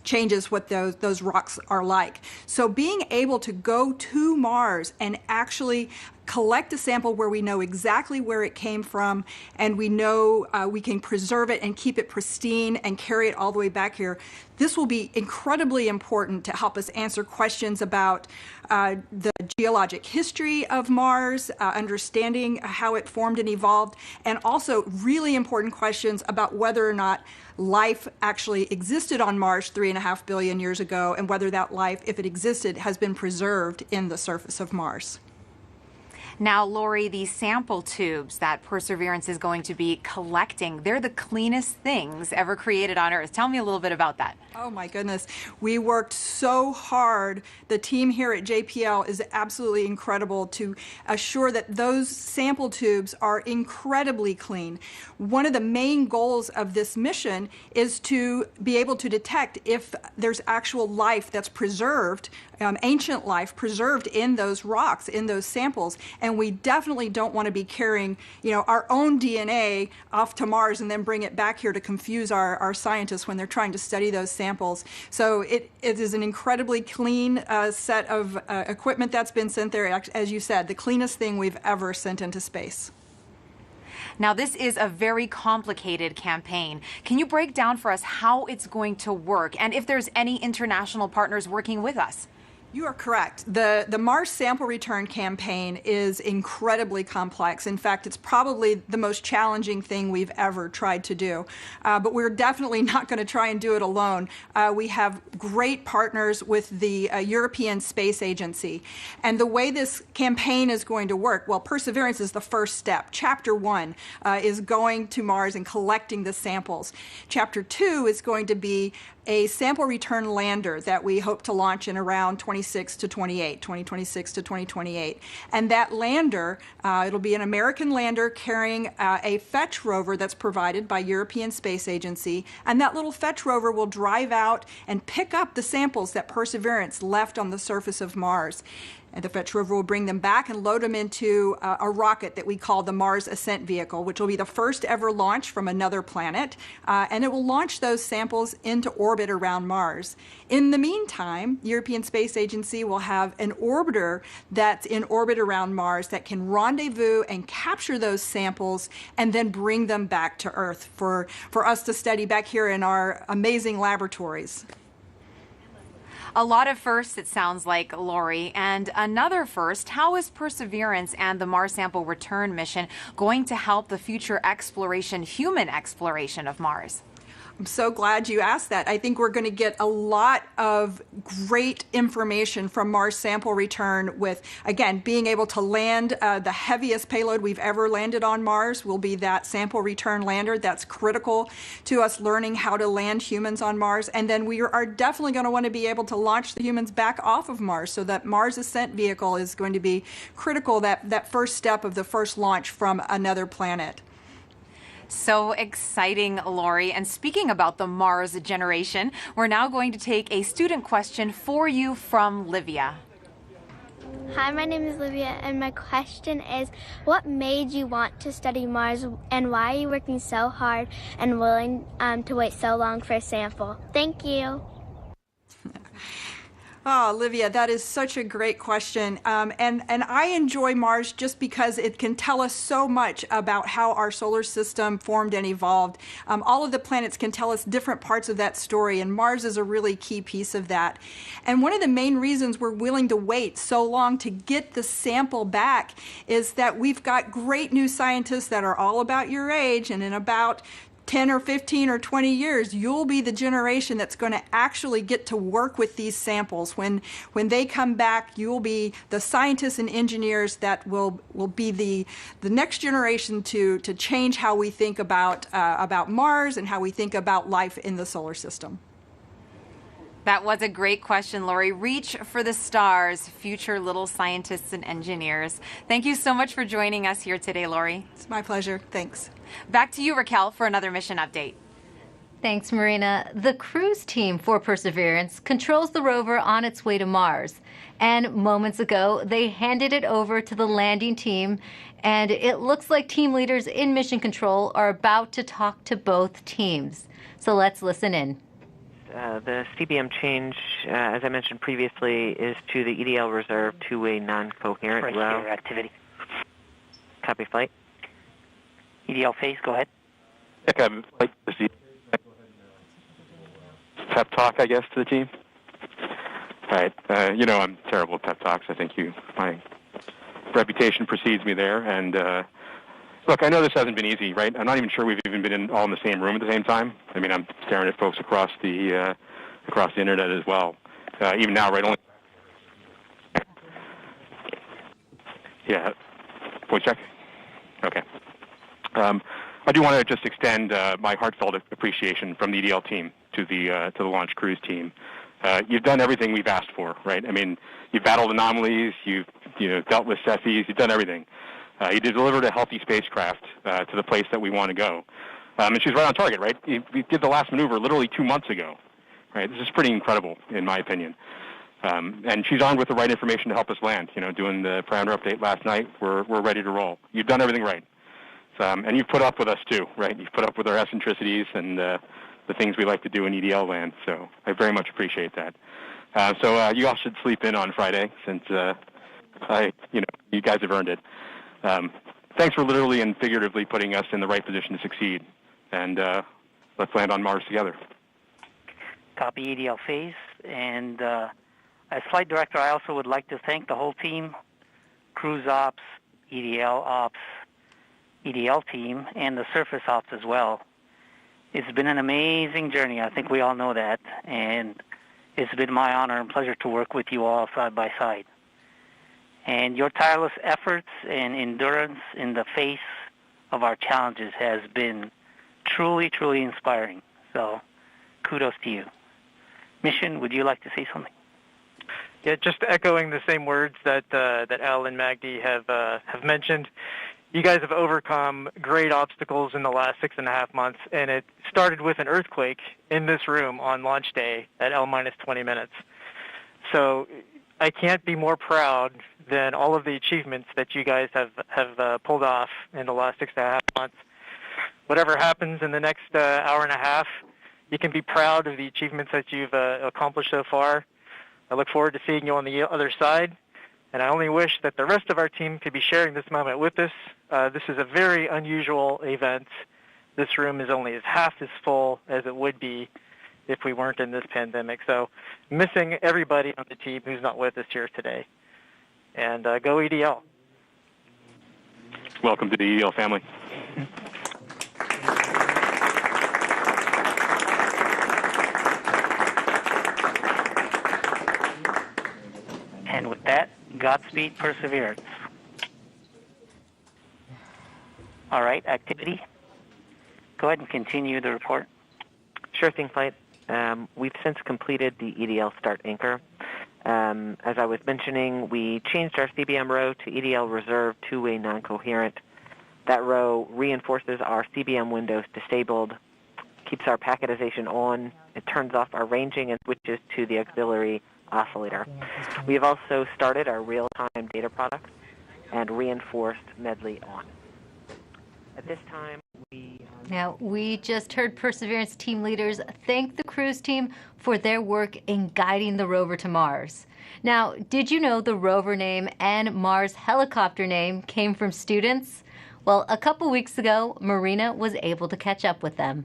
changes what those rocks are like. So being able to go to Mars and actually collect a sample where we know exactly where it came from, and we know we can preserve it and keep it pristine and carry it all the way back here, this will be incredibly important to help us answer questions about the geologic history of Mars, understanding how it formed and evolved, and also really important questions about whether or not life actually existed on Mars 3.5 billion years ago, and whether that life, if it existed, has been preserved in the surface of Mars. Now, Lori, these sample tubes that Perseverance is going to be collecting, they're the cleanest things ever created on Earth. Tell me a little bit about that. Oh my goodness. We worked so hard. The team here at JPL is absolutely incredible to assure that those sample tubes are incredibly clean. One of the main goals of this mission is to be able to detect if there's actual life that's preserved, ancient life preserved in those rocks, in those samples. And we definitely don't want to be carrying, our own DNA off to Mars and then bring it back here to confuse our scientists when they're trying to study those samples. So it is an incredibly clean set of equipment that's been sent there. As you said, the cleanest thing we've ever sent into space. Now, this is a very complicated campaign. Can you break down for us how it's going to work and if there's any international partners working with us? You are correct. The Mars sample return campaign is incredibly complex. In fact, it's probably the most challenging thing we've ever tried to do. But we're definitely not going to try and do it alone. We have great partners with the European Space Agency. And the way this campaign is going to work, well, Perseverance is the first step. Chapter 1 is going to Mars and collecting the samples. Chapter 2 is going to be a sample return lander that we hope to launch in around 2026 to 2028. And that lander, it'll be an American lander carrying a fetch rover that's provided by European Space Agency. And that little fetch rover will drive out and pick up the samples that Perseverance left on the surface of Mars. And the fetch rover will bring them back and load them into a rocket that we call the Mars Ascent Vehicle, which will be the first ever launch from another planet. And it will launch those samples into orbit around Mars. In the meantime, the European Space Agency will have an orbiter that's in orbit around Mars that can rendezvous and capture those samples and then bring them back to Earth for us to study back here in our amazing laboratories. A lot of firsts, it sounds like, Lori. And another first, how is Perseverance and the Mars sample return mission going to help the future exploration, human exploration of Mars? I'm so glad you asked that. I think we're going to get a lot of great information from Mars sample return with, again, being able to land the heaviest payload we've ever landed on Mars will be that sample return lander. That's critical to us learning how to land humans on Mars. And then we are definitely going to want to be able to launch the humans back off of Mars. So that Mars ascent vehicle is going to be critical, that first step of the first launch from another planet. So exciting, Lori. And speaking about the Mars generation, we're now going to take a student question for you from Livia. Hi, my name is Livia, and my question is, what made you want to study Mars, and why are you working so hard and willing to wait so long for a sample? Thank you. Oh, Olivia, that is such a great question. And I enjoy Mars just because it can tell us so much about how our solar system formed and evolved. All of the planets can tell us different parts of that story, and Mars is a really key piece of that. And one of the main reasons we're willing to wait so long to get the sample back is that we've got great new scientists that are all about your age, and in about 10 or 15 or 20 years, you'll be the generation that's going to actually get to work with these samples. When they come back, you'll be the scientists and engineers that will be the next generation to change how we think about Mars and how we think about life in the solar system. That was a great question, Lori. Reach for the stars, future little scientists and engineers. Thank you so much for joining us here today, Lori. It's my pleasure. Thanks. Back to you, Raquel, for another mission update. Thanks, Marina. The cruise team for Perseverance controls the rover on its way to Mars. And moments ago, they handed it over to the landing team. And it looks like team leaders in Mission Control are about to talk to both teams. So let's listen in. The CBM change, as I mentioned previously, is to the EDL reserve to a non-coherent route. Activity. Copy flight. EDL phase, go ahead. Flight pep talk, I guess, to the team. All right. I'm terrible at pep talks. I think my reputation precedes me there. And look, I know this hasn't been easy, right? I'm not even sure we've even been all in the same room at the same time. I mean, I'm staring at folks across the internet as well. Even now, right? Yeah. Voice check. Okay. I do want to just extend my heartfelt appreciation from the EDL team to the launch cruise team. You've done everything we've asked for, right? I mean, you've battled anomalies, you've dealt with Cepheids, you've done everything. You delivered a healthy spacecraft to the place that we want to go. And she's right on target, right? We did the last maneuver literally 2 months ago, right? This is pretty incredible, in my opinion. And she's armed with the right information to help us land. Doing the parameter update last night, we're ready to roll. You've done everything right. And you've put up with us, too, right? You've put up with our eccentricities and the things we like to do in EDL land. So I very much appreciate that. So you all should sleep in on Friday since, you guys have earned it. Thanks for literally and figuratively putting us in the right position to succeed. And let's land on Mars together. Copy EDL phase. And as flight director, I also would like to thank the whole team, cruise ops, EDL ops, EDL team, and the surface ops as well. It's been an amazing journey. I think we all know that. And it's been my honor and pleasure to work with you all side by side. And your tireless efforts and endurance in the face of our challenges has been truly, truly inspiring. So kudos to you. Mission, would you like to say something? Yeah, just echoing the same words that Al and Magdi have mentioned. You guys have overcome great obstacles in the last 6.5 months, and it started with an earthquake in this room on launch day at L-20 minutes. So I can't be more proud than all of the achievements that you guys have pulled off in the last 6.5 months. Whatever happens in the next hour and a half, you can be proud of the achievements that you've accomplished so far. I look forward to seeing you on the other side, and I only wish that the rest of our team could be sharing this moment with us. This is a very unusual event. This room is only half as full as it would be if we weren't in this pandemic. So missing everybody on the team who's not with us here today. And go EDL. Welcome to the EDL family. And with that, Godspeed Perseverance. All right, activity. Go ahead and continue the report. Sure thing, Flight. We've since completed the EDL Start Anchor. As I was mentioning, we changed our CBM row to EDL Reserve two-way non-coherent. That row reinforces our CBM windows disabled, keeps our packetization on, it turns off our ranging and switches to the auxiliary oscillator. We have also started our real-time data products and reinforced Medley on. At this time, we just heard Perseverance team leaders thank the cruise team for their work in guiding the rover to Mars. Now, did you know the rover name and Mars helicopter name came from students? Well, a couple weeks ago, Marina was able to catch up with them.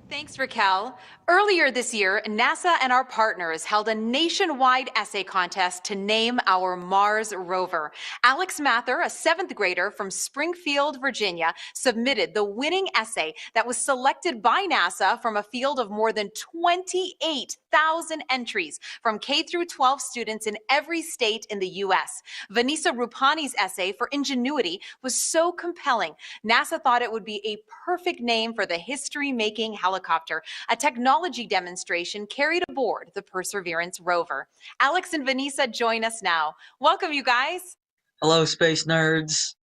Thanks, Raquel. Earlier this year, NASA and our partners held a nationwide essay contest to name our Mars rover. Alex Mather, a 7th grader from Springfield, Virginia, submitted the winning essay that was selected by NASA from a field of more than 28,000 entries from K through 12 students in every state in the U.S. Vanessa Rupani's essay for Ingenuity was so compelling, NASA thought it would be a perfect name for the history-making helicopter, a technology demonstration carried aboard the Perseverance rover. Alex and Vanessa join us now. Welcome, you guys. Hello, space nerds.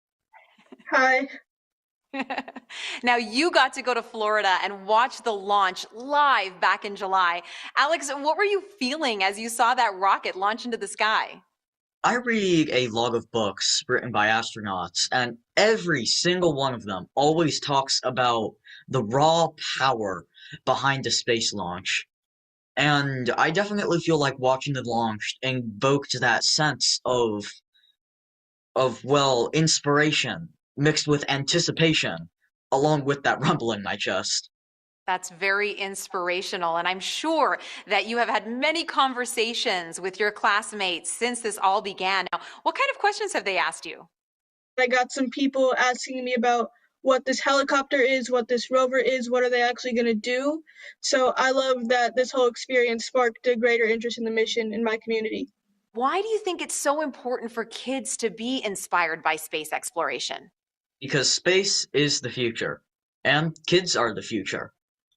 Hi. Now, you got to go to Florida and watch the launch live back in July. Alex, what were you feeling as you saw that rocket launch into the sky? I read a lot of books written by astronauts, and every single one of them always talks about the raw power behind a space launch. And I definitely feel like watching the launch invoked that sense of inspiration mixed with anticipation, along with that rumble in my chest. That's very inspirational, and I'm sure that you have had many conversations with your classmates since this all began. Now, what kind of questions have they asked you? I got some people asking me about what this helicopter is, what this rover is, what are they actually going to do. So I love that this whole experience sparked a greater interest in the mission in my community. Why do you think it's so important for kids to be inspired by space exploration? Because space is the future, and kids are the future.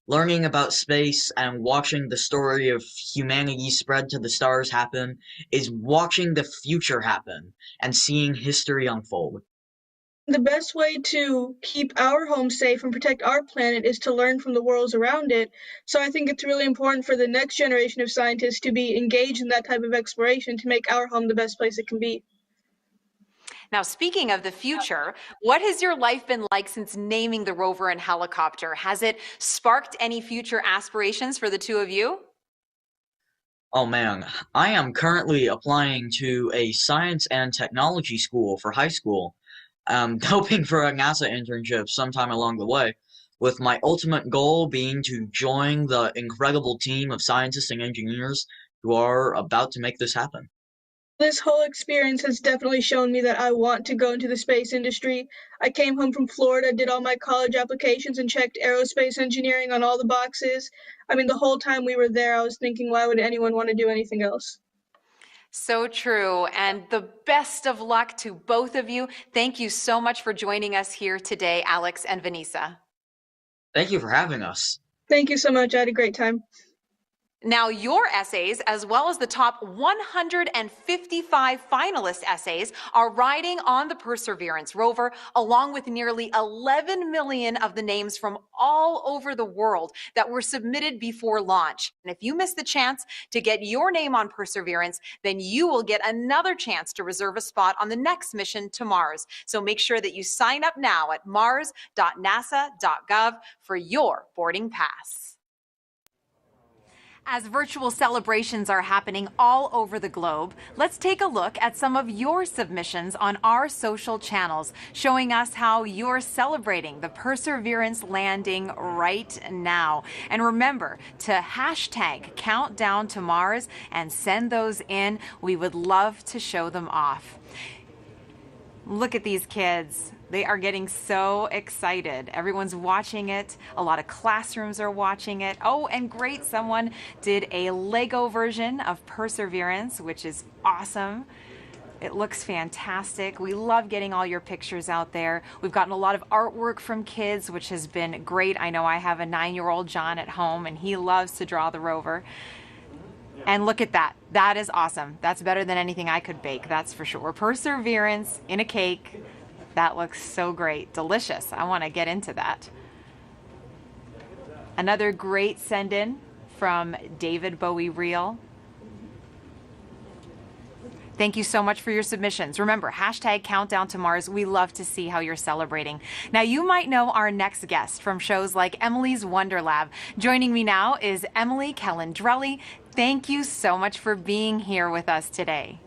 Learning about space and watching the story of humanity spread to the stars happen is watching the future happen and seeing history unfold. The best way to keep our home safe and protect our planet is to learn from the worlds around it. So I think it's really important for the next generation of scientists to be engaged in that type of exploration to make our home the best place it can be. Now, speaking of the future, what has your life been like since naming the rover and helicopter? Has it sparked any future aspirations for the two of you? Oh man, I am currently applying to a science and technology school for high school. I'm hoping for a NASA internship sometime along the way, with my ultimate goal being to join the incredible team of scientists and engineers who are about to make this happen. This whole experience has definitely shown me that I want to go into the space industry. I came home from Florida, did all my college applications, and checked aerospace engineering on all the boxes. I mean, the whole time we were there, I was thinking, why would anyone want to do anything else? So true, and the best of luck to both of you. Thank you so much for joining us here today, Alex and Vanessa. Thank you for having us. Thank you so much. I had a great time. Now, your essays, as well as the top 155 finalist essays, are riding on the Perseverance rover, along with nearly 11 million of the names from all over the world that were submitted before launch. And if you miss the chance to get your name on Perseverance, then you will get another chance to reserve a spot on the next mission to Mars. So make sure that you sign up now at mars.nasa.gov for your boarding pass. As virtual celebrations are happening all over the globe, let's take a look at some of your submissions on our social channels, showing us how you're celebrating the Perseverance landing right now. And remember to hashtag Countdown to Mars and send those in. We would love to show them off. Look at these kids. They are getting so excited. Everyone's watching it. A lot of classrooms are watching it. Oh, and great, someone did a Lego version of Perseverance, which is awesome. It looks fantastic. We love getting all your pictures out there. We've gotten a lot of artwork from kids, which has been great. I know I have a 9-year-old John at home, and he loves to draw the rover. And look at that. That is awesome. That's better than anything I could bake, that's for sure. Perseverance in a cake. That looks so great. Delicious. I want to get into that. Another great send-in from David Bowie Reel. Thank you so much for your submissions. Remember, hashtag Countdown to Mars. We love to see how you're celebrating. Now, you might know our next guest from shows like Emily's Wonder Lab. Joining me now is Emily Calandrelli. Thank you so much for being here with us today.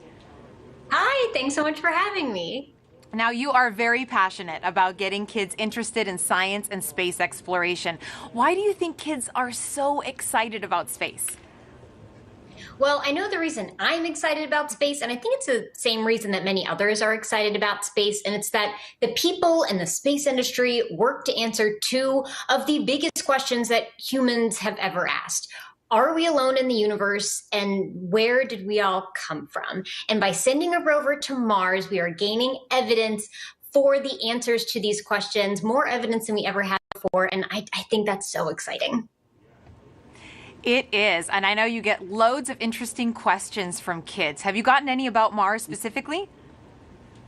Hi, thanks so much for having me. Now, you are very passionate about getting kids interested in science and space exploration. Why do you think kids are so excited about space? Well, I know the reason I'm excited about space, and I think it's the same reason that many others are excited about space, and it's that the people in the space industry work to answer two of the biggest questions that humans have ever asked. Are we alone in the universe, and where did we all come from? And by sending a rover to Mars, we are gaining evidence for the answers to these questions, more evidence than we ever had before, and I think that's so exciting. It is, and I know you get loads of interesting questions from kids. Have you gotten any about Mars specifically?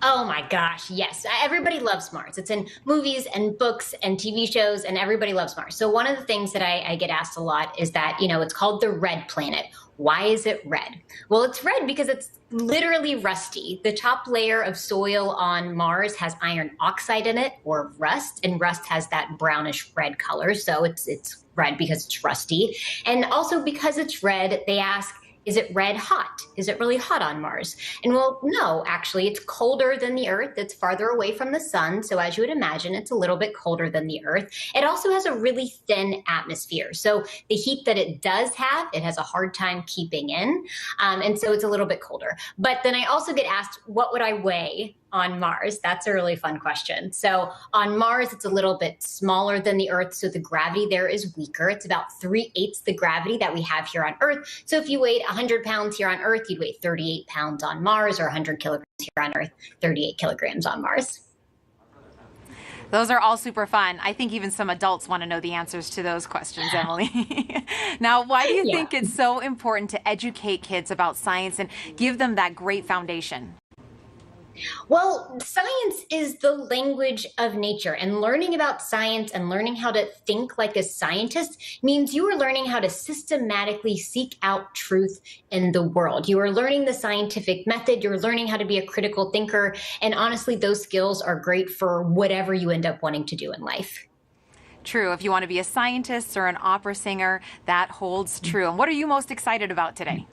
Oh my gosh, yes. Everybody loves Mars. It's in movies and books and TV shows, and everybody loves Mars. So one of the things that I get asked a lot is that, it's called the red planet. Why is it red? Well, it's red because it's literally rusty. The top layer of soil on Mars has iron oxide in it, or rust, and rust has that brownish red color. So it's red because it's rusty. And also because it's red, they ask, is it red hot? Is it really hot on Mars? And well, no, actually, it's colder than the Earth. It's farther away from the sun. So as you would imagine, it's a little bit colder than the Earth. It also has a really thin atmosphere. So the heat that it does have, it has a hard time keeping in. And so it's a little bit colder. But then I also get asked, what would I weigh on Mars? That's a really fun question. So on Mars, it's a little bit smaller than the Earth, so the gravity there is weaker. It's about 3/8 the gravity that we have here on Earth. So if you weighed 100 pounds here on Earth, you'd weigh 38 pounds on Mars, or 100 kilograms here on Earth, 38 kilograms on Mars. Those are all super fun. I think even some adults want to know the answers to those questions, Emily. Now, why do you think it's so important to educate kids about science and give them that great foundation? Well, science is the language of nature, and learning about science and learning how to think like a scientist means you are learning how to systematically seek out truth in the world. You are learning the scientific method, you're learning how to be a critical thinker, and honestly, those skills are great for whatever you end up wanting to do in life. True. If you want to be a scientist or an opera singer, that holds true. And what are you most excited about today?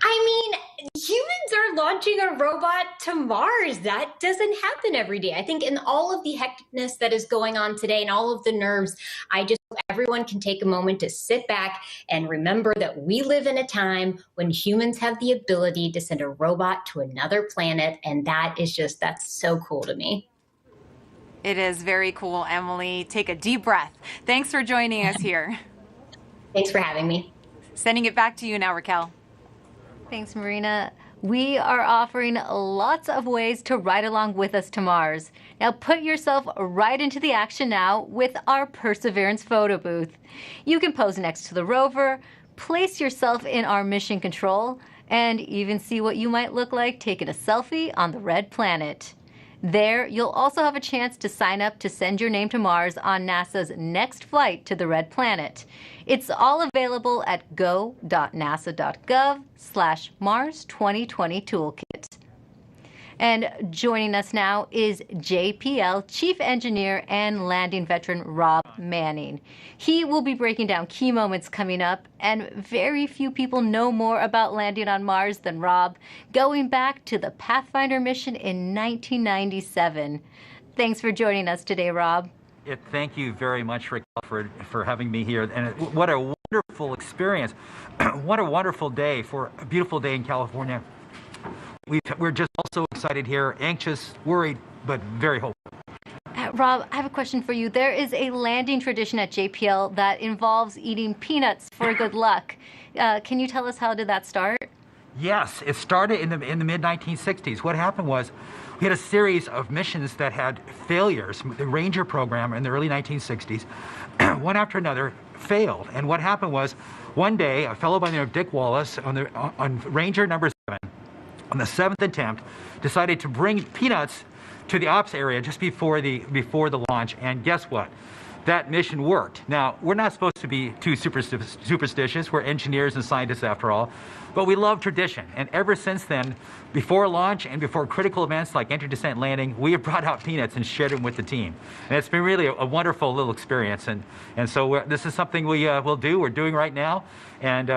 I mean, humans are launching a robot to Mars. That doesn't happen every day. I think in all of the hecticness that is going on today and all of the nerves, I just hope everyone can take a moment to sit back and remember that we live in a time when humans have the ability to send a robot to another planet. And that's so cool to me. It is very cool, Emily. Take a deep breath. Thanks for joining us here. Thanks for having me. Sending it back to you now, Raquel. Thanks, Marina. We are offering lots of ways to ride along with us to Mars. Now put yourself right into the action now with our Perseverance photo booth. You can pose next to the rover, place yourself in our mission control, and even see what you might look like taking a selfie on the red planet. There, you'll also have a chance to sign up to send your name to Mars on NASA's next flight to the red planet. It's all available at go.nasa.gov/Mars 2020 Toolkit. And joining us now is JPL Chief Engineer and landing veteran Rob Manning. He will be breaking down key moments coming up, and very few people know more about landing on Mars than Rob, going back to the Pathfinder mission in 1997. Thanks for joining us today, Rob. Thank you very much, Rick, for having me here. And what a wonderful experience. What a wonderful day for a beautiful day in California. We're just also excited here, anxious, worried, but very hopeful. Rob, I have a question for you. There is a landing tradition at JPL that involves eating peanuts for good luck. Can you tell us how did that start? Yes, it started in the mid-1960s. What happened was we had a series of missions that had failures. The Ranger program in the early 1960s, one after another, failed. And what happened was one day a fellow by the name of Dick Wallace on Ranger number 7, on the 7th attempt, decided to bring peanuts to the ops area just before the launch. And guess what? That mission worked. Now, we're not supposed to be too superstitious. We're engineers and scientists after all. But we love tradition. And ever since then, before launch and before critical events like entry, descent, landing, we have brought out peanuts and shared them with the team. And it's been really a wonderful little experience. And so this is something we'll do. We're doing right now. And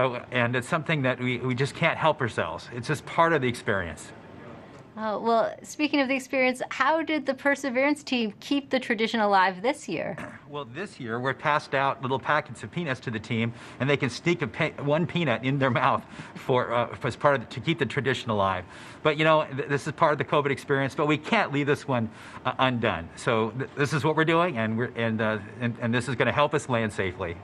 it's something that we just can't help ourselves. It's just part of the experience. Oh, well, speaking of the experience, how did the Perseverance team keep the tradition alive this year? Well, this year we're passed out little packets of peanuts to the team, and they can sneak one peanut in their mouth as part of to keep the tradition alive. But you know, this is part of the COVID experience, but we can't leave this one undone. So this is what we're doing, and this is going to help us land safely.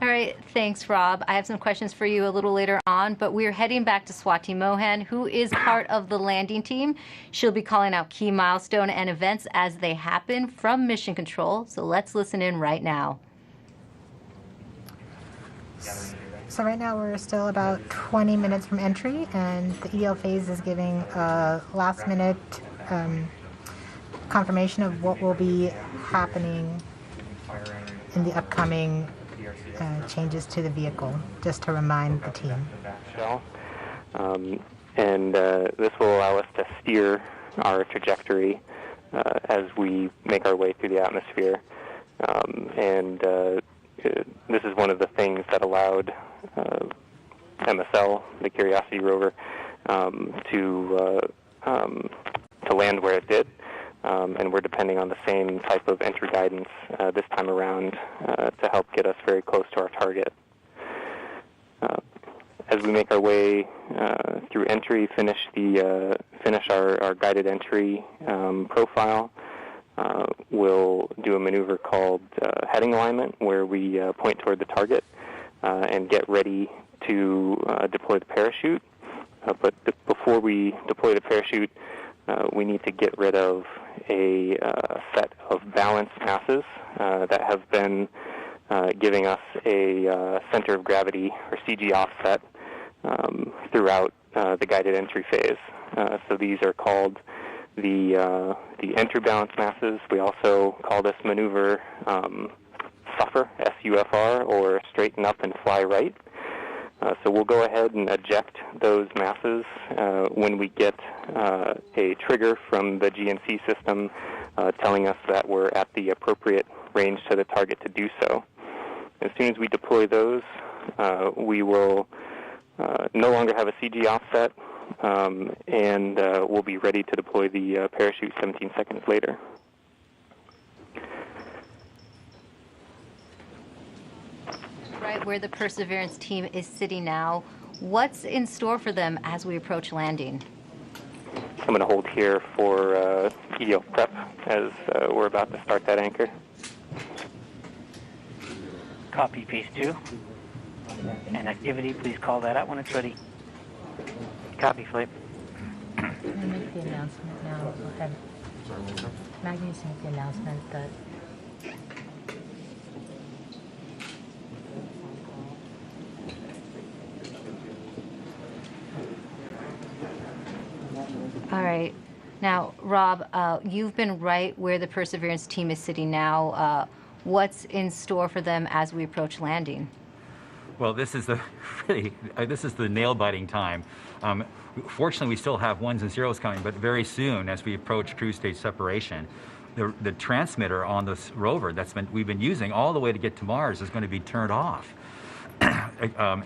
All right, thanks, Rob. I have some questions for you a little later on, but we're heading back to Swati Mohan, who is part of the landing team. She'll be calling out key milestone and events as they happen from Mission Control. So let's listen in right now. So right now we're still about 20 minutes from entry, and the EDL phase is giving a last-minute confirmation of what will be happening in the upcoming changes to the vehicle, just to remind the team. This will allow us to steer our trajectory as we make our way through the atmosphere. This is one of the things that allowed MSL, the Curiosity rover, to land where it did. And we're depending on the same type of entry guidance this time around to help get us very close to our target. As we make our way through entry, finish our guided entry profile, we'll do a maneuver called heading alignment, where we point toward the target and get ready to deploy the parachute. But before we deploy the parachute, we need to get rid of a set of balance masses that have been giving us a center of gravity, or CG offset, throughout the guided entry phase. So these are called the entry balance masses. We also call this maneuver SUFR, S-U-F-R, or straighten up and fly right. So we'll go ahead and eject those masses when we get a trigger from the GNC system telling us that we're at the appropriate range to the target to do so. As soon as we deploy those, we will no longer have a CG offset, and we'll be ready to deploy the parachute 17 seconds later. Right where the Perseverance team is sitting now, what's in store for them as we approach landing? I'm going to hold here for EDL prep as we're about to start that anchor. Copy, phase 2. And activity, please call that out when it's ready. Copy, flight. Can I make the announcement now? Go ahead. Maggie needs to make the announcement that All right. Now, Rob, you've been right where the Perseverance team is sitting now. What's in store for them as we approach landing? Well, this is the this is the nail-biting time. Fortunately, we still have ones and zeros coming, but very soon, as we approach cruise stage separation, the transmitter on this rover we've been using all the way to get to Mars is going to be turned off.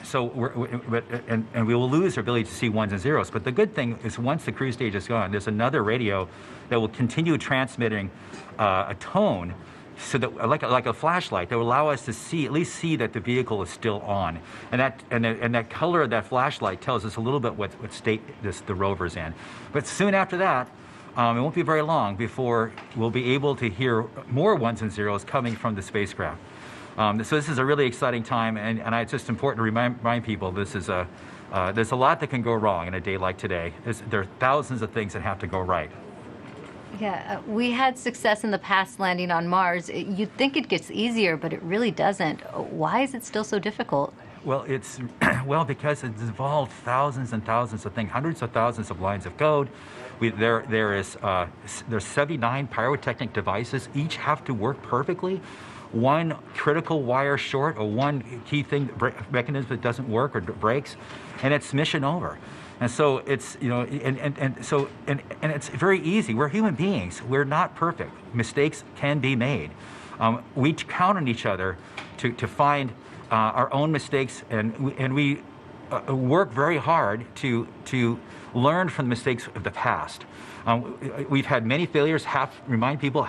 So we will lose our ability to see ones and zeros. But the good thing is, once the cruise stage is gone, there's another radio that will continue transmitting a tone, so that like a flashlight, that will allow us to at least see that the vehicle is still on, and that color of that flashlight tells us a little bit what state the rover's in. But soon after that, it won't be very long before we'll be able to hear more ones and zeros coming from the spacecraft. So this is a really exciting time, and it's just important to remind people this is there's a lot that can go wrong in a day like today. There are thousands of things that have to go right. Yeah, we had success in the past landing on Mars. You'd think it gets easier, but it really doesn't. Why is it still so difficult? Well, it's because it's involved thousands and thousands of things, hundreds of thousands of lines of code. There's 79 pyrotechnic devices. Each have to work perfectly. One critical wire short, or one key thing mechanism that doesn't work or breaks, and it's mission over. And so it's and it's very easy. We're human beings. We're not perfect. Mistakes can be made. We count on each other to find our own mistakes, and we work very hard to learn from the mistakes of the past. We've had many failures. Remind people,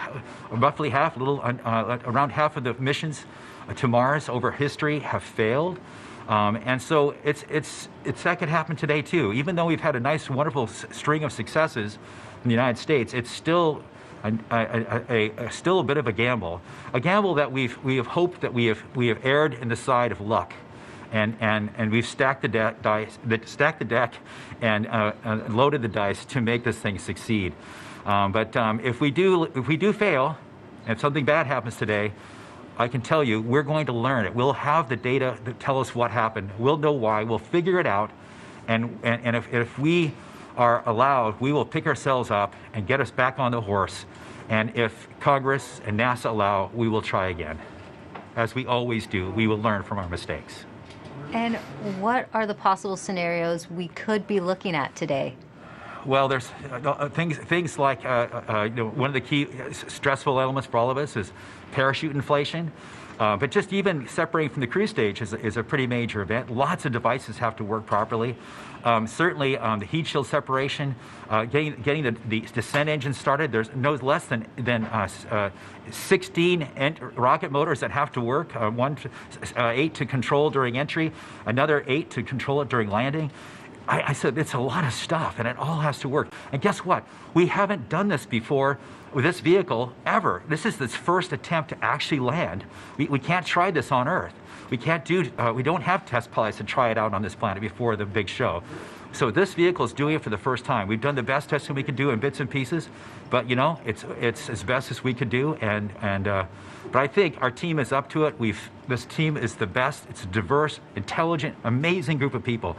roughly half, around half of the missions to Mars over history have failed. And so that could happen today too. Even though we've had a nice, wonderful string of successes in the United States, it's still still a bit of a gamble that we have hoped that we have erred in the side of luck, and we've stacked the deck and loaded the dice to make this thing succeed. But if we do fail, and something bad happens today, I can tell you, we're going to learn it. We'll have the data that tell us what happened. We'll know why. We'll figure it out. And if we are allowed, we will pick ourselves up and get us back on the horse. And if Congress and NASA allow, we will try again. As we always do, we will learn from our mistakes. And what are the possible scenarios we could be looking at today? Well, there's things like one of the key stressful elements for all of us is parachute inflation. But just even separating from the cruise stage is a pretty major event. Lots of devices have to work properly. Certainly, the heat shield separation, getting the descent engine started. There's no less than 16 rocket motors that have to work. 8 to control during entry, another 8 to control it during landing. I said it's a lot of stuff, and it all has to work. And guess what? We haven't done this before with this vehicle ever. This is its first attempt to actually land. We can't try this on Earth. We don't have test pilots to try it out on this planet before the big show. So this vehicle is doing it for the first time. We've done the best testing we could do in bits and pieces, but it's as best as we could do. But I think our team is up to it. This team is the best. It's a diverse, intelligent, amazing group of people.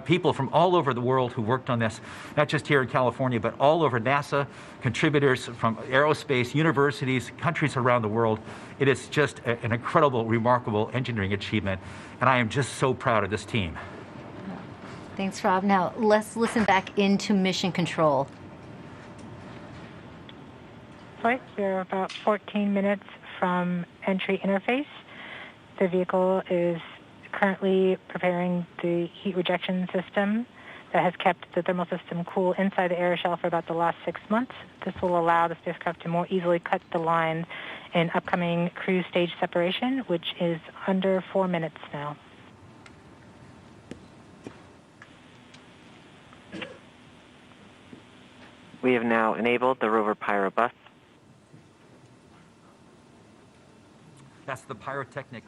People from all over the world who worked on this, not just here in California, but all over NASA, contributors from aerospace, universities, countries around the world. It is just an incredible, remarkable engineering achievement, and I am just so proud of this team. Thanks, Rob. Now, let's listen back into Mission Control. Flight, we're about 14 minutes from entry interface. The vehicle is currently preparing the heat rejection system that has kept the thermal system cool inside the air shell for about the last 6 months. This will allow the spacecraft to more easily cut the line in upcoming cruise stage separation, which is under 4 minutes now. We have now enabled the rover pyro bus. That's the pyrotechnic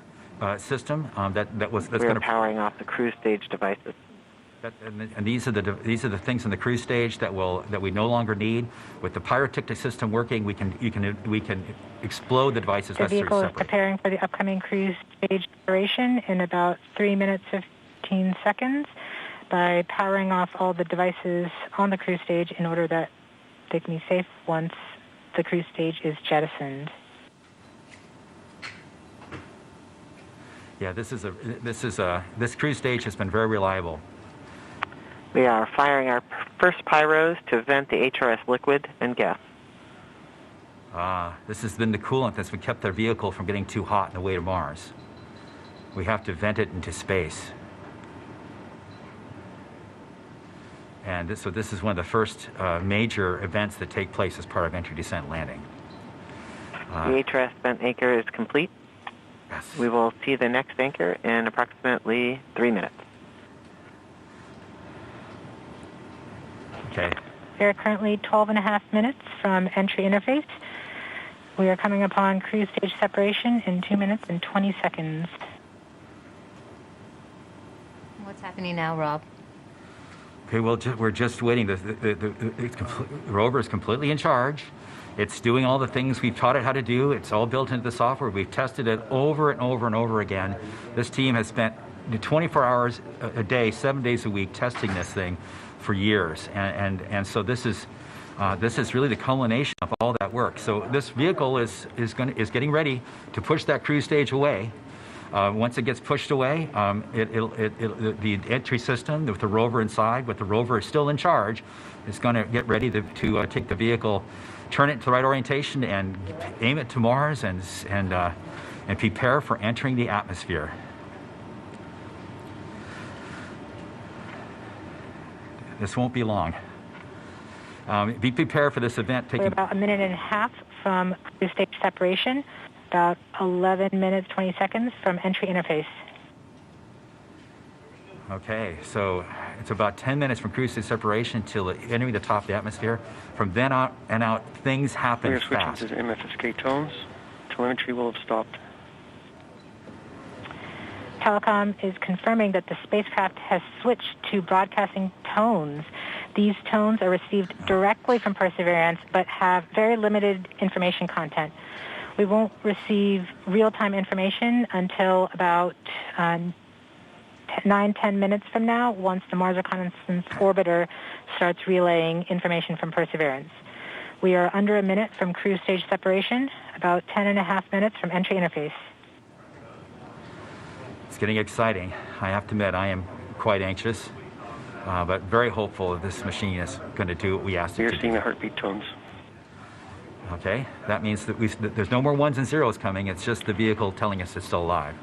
system that's going to powering off the cruise stage devices. And these are the things in the cruise stage that we no longer need. With the pyrotechnic system working, we can explode the devices the necessary to separate. The vehicle is preparing for the upcoming cruise stage separation in about 3 minutes 15 seconds by powering off all the devices on the cruise stage in order that they can be safe once the cruise stage is jettisoned. Yeah, this cruise stage has been very reliable. We are firing our first pyros to vent the HRS liquid and gas. This has been the coolant that's kept our vehicle from getting too hot on the way to Mars. We have to vent it into space. And so this is one of the first major events that take place as part of entry, descent, landing. The HRS vent anchor is complete. Yes. We will see the next anchor in approximately 3 minutes. Okay. We are currently 12.5 minutes from entry interface. We are coming upon cruise stage separation in 2 minutes and 20 seconds. What's happening now, Rob? Okay, well, we're just waiting. The rover is completely in charge. It's doing all the things we've taught it how to do. It's all built into the software. We've tested it over and over and over again. This team has spent 24 hours a day, 7 days a week, testing this thing for years. And so this is really the culmination of all that work. So this vehicle is getting ready to push that cruise stage away. Once it gets pushed away, the entry system with the rover inside, with the rover is still in charge, is going to get ready to take the vehicle, turn it to the right orientation, and aim it to Mars, and prepare for entering the atmosphere. This won't be long. Be prepared for this event taking... We're about 1.5 minutes from cruise stage separation, about 11 minutes, 20 seconds from entry interface. Okay, so it's about 10 minutes from cruise stage separation till entering the top of the atmosphere. From then on and out, things happen We're fast. switching to MFSK tones. Telemetry will have stopped. Telecom is confirming that the spacecraft has switched to broadcasting tones. These tones are received directly from Perseverance, but have very limited information content. We won't receive real-time information until about 9-10 minutes from now, once the Mars Reconnaissance Orbiter starts relaying information from Perseverance. We are under a minute from cruise stage separation, about 10.5 minutes from entry interface. It's getting exciting. I have to admit, I am quite anxious, but very hopeful that this machine is going to do what we asked it to do. We're seeing the heartbeat tones. Okay, that means that there's no more ones and zeros coming. It's just the vehicle telling us it's still alive.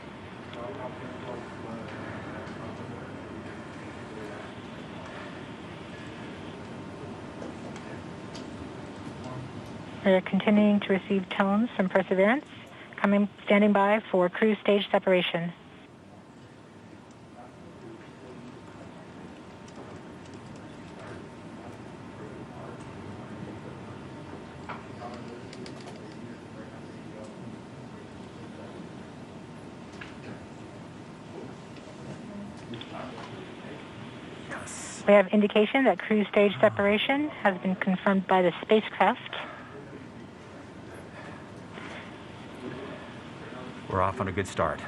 We're continuing to receive tones from Perseverance, standing by for cruise stage separation. We have indication that cruise stage separation has been confirmed by the spacecraft. We're off on a good start.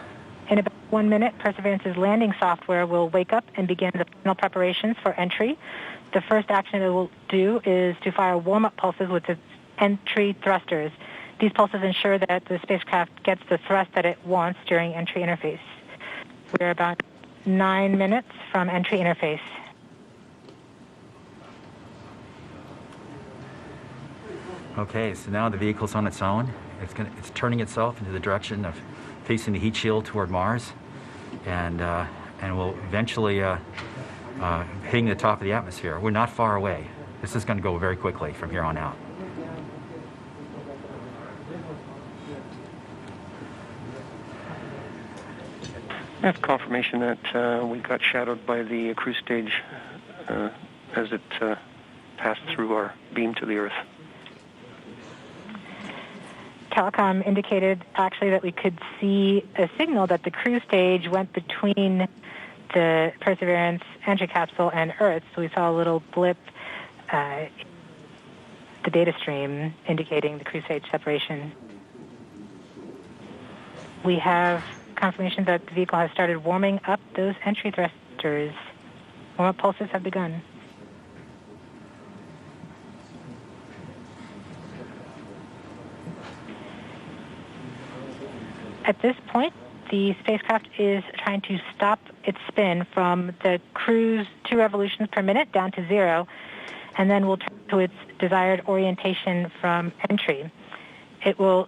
In about 1 minute, Perseverance's landing software will wake up and begin the final preparations for entry. The first action it will do is to fire warm-up pulses with its entry thrusters. These pulses ensure that the spacecraft gets the thrust that it wants during entry interface. We're about 9 minutes from entry interface. Okay, so now the vehicle's on its own. It's turning itself into the direction of facing the heat shield toward Mars, and will eventually hitting the top of the atmosphere. We're not far away. This is going to go very quickly from here on out. That's confirmation that we got shadowed by the cruise stage as it passed through our beam to the Earth. Telecom indicated actually that we could see a signal that the cruise stage went between the Perseverance entry capsule and Earth. So we saw a little blip, the data stream indicating the cruise stage separation. We have confirmation that the vehicle has started warming up those entry thrusters. Warm-up pulses have begun. At this point, the spacecraft is trying to stop its spin from the cruise 2 revolutions per minute down to 0, and then will turn to its desired orientation from entry. It will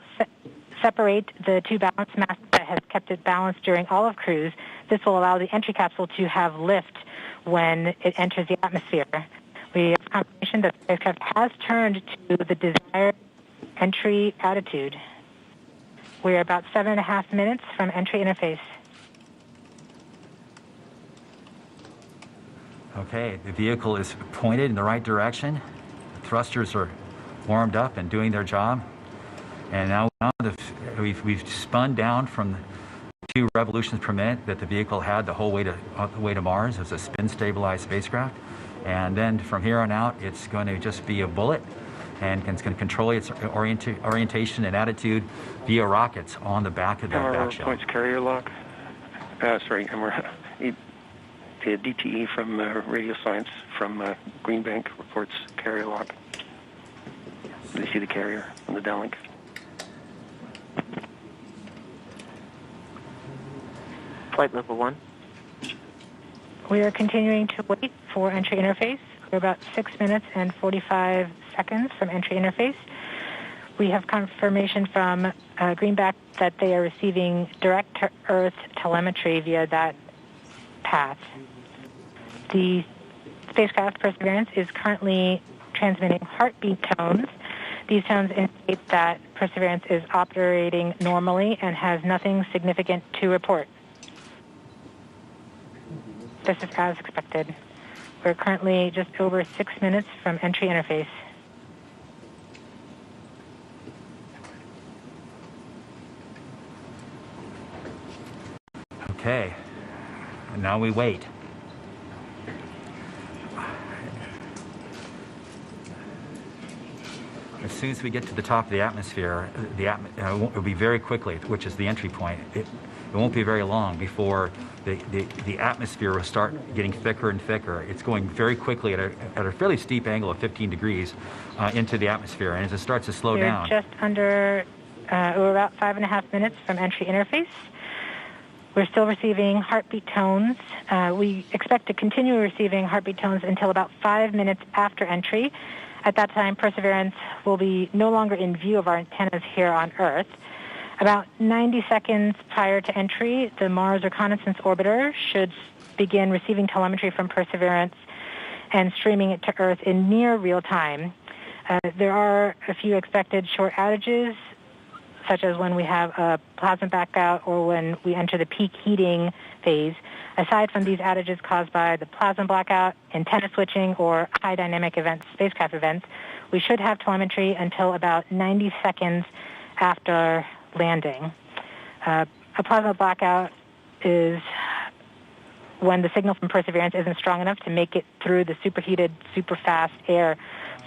separate the 2 balance masses that has kept it balanced during all of cruise. This will allow the entry capsule to have lift when it enters the atmosphere. We have confirmation that the spacecraft has turned to the desired entry attitude. We are about 7.5 minutes from entry interface. Okay, the vehicle is pointed in the right direction. The thrusters are warmed up and doing their job. And now we've spun down from the 2 revolutions per minute that the vehicle had the whole way to Mars as a spin-stabilized spacecraft. And then from here on out, it's going to just be a bullet, and it's going to control its orientation and attitude via rockets on the back of the back shell. Points carrier lock. The DTE from Radio Science from Green Bank reports carrier lock. They see the carrier on the downlink. Flight level 1. We are continuing to wait for entry interface. We're about 6 minutes and 45 seconds from entry interface. We have confirmation from Greenback that they are receiving direct-to-Earth telemetry via that path. The spacecraft Perseverance is currently transmitting heartbeat tones. These tones indicate that Perseverance is operating normally and has nothing significant to report. This is as expected. We're currently just over 6 minutes from entry interface. Okay, and now we wait. As soon as we get to the top of the atmosphere, it'll be very quickly, which is the entry point. It won't be very long before the atmosphere will start getting thicker and thicker. It's going very quickly at a fairly steep angle of 15 degrees into the atmosphere. And as it starts to slow down... We're just under, we're about 5.5 minutes from entry interface. We're still receiving heartbeat tones. We expect to continue receiving heartbeat tones until about 5 minutes after entry. At that time, Perseverance will be no longer in view of our antennas here on Earth. About 90 seconds prior to entry, the Mars Reconnaissance Orbiter should begin receiving telemetry from Perseverance and streaming it to Earth in near real time. There are a few expected short outages, such as when we have a plasma blackout or when we enter the peak heating phase. Aside from these outages caused by the plasma blackout, antenna switching, or high dynamic events, spacecraft events, we should have telemetry until about 90 seconds after landing. A plasma blackout is when the signal from Perseverance isn't strong enough to make it through the superheated, super fast air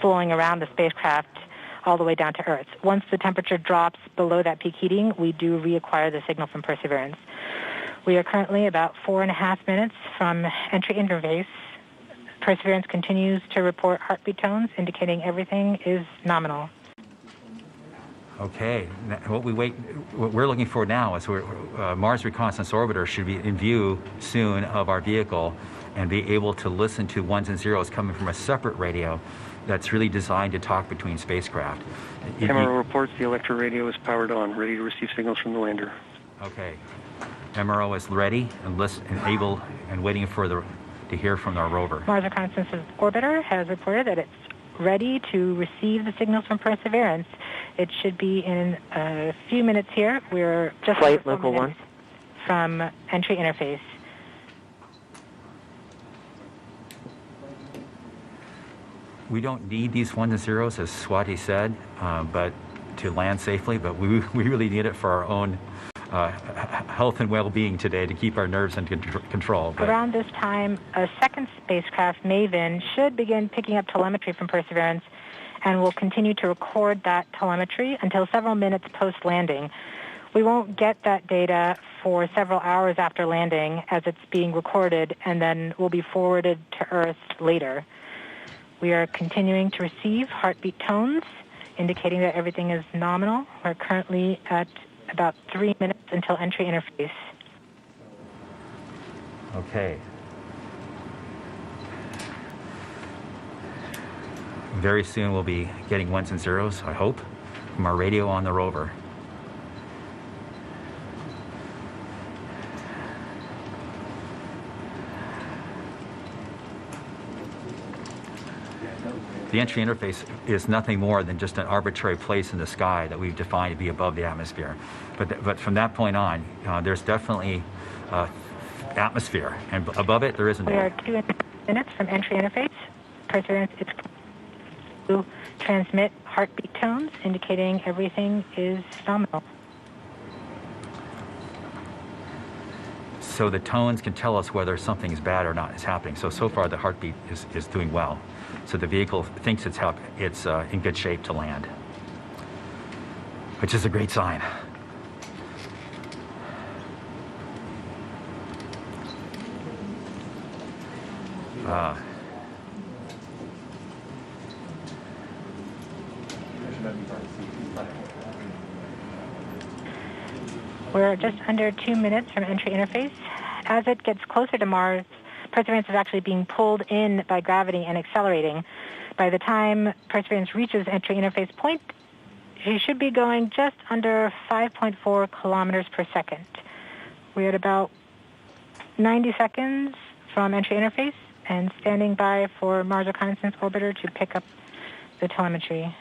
flowing around the spacecraft all the way down to Earth. Once the temperature drops below that peak heating, we do reacquire the signal from Perseverance. We are currently about 4.5 minutes from entry interface. Perseverance continues to report heartbeat tones, indicating everything is nominal. Okay, what we're looking for now is Mars Reconnaissance Orbiter should be in view soon of our vehicle and be able to listen to ones and zeros coming from a separate radio that's really designed to talk between spacecraft. MRO reports the electro radio is powered on, ready to receive signals from the lander. Okay, MRO is ready and able and waiting to hear from our rover. Mars Reconnaissance Orbiter has reported that it's ready to receive the signals from Perseverance. It should be in a few minutes here. We're just Flight Local 1 from entry interface. We don't need these ones and zeros, as Swati said, but to land safely, but we really need it for our own health and well-being today to keep our nerves under control. But around this time, a second spacecraft, MAVEN, should begin picking up telemetry from Perseverance and will continue to record that telemetry until several minutes post-landing. We won't get that data for several hours after landing as it's being recorded and then will be forwarded to Earth later. We are continuing to receive heartbeat tones, indicating that everything is nominal. We're currently at about 3 minutes until entry interface. Okay. Very soon we'll be getting ones and zeros, I hope, from our radio on the rover. The entry interface is nothing more than just an arbitrary place in the sky that we've defined to be above the atmosphere. But from that point on, there's definitely atmosphere, and above it there isn't. We are 2 minutes from entry interface. Perseverance is to transmit heartbeat tones, indicating everything is nominal. So the tones can tell us whether something is bad or not is happening. So far the heartbeat is doing well. So the vehicle thinks it's in good shape to land, which is a great sign. We're just under 2 minutes from entry interface. As it gets closer to Mars, Perseverance is actually being pulled in by gravity and accelerating. By the time Perseverance reaches entry interface point, she should be going just under 5.4 kilometers per second. We're at about 90 seconds from entry interface and standing by for Mars Reconnaissance Orbiter to pick up the telemetry.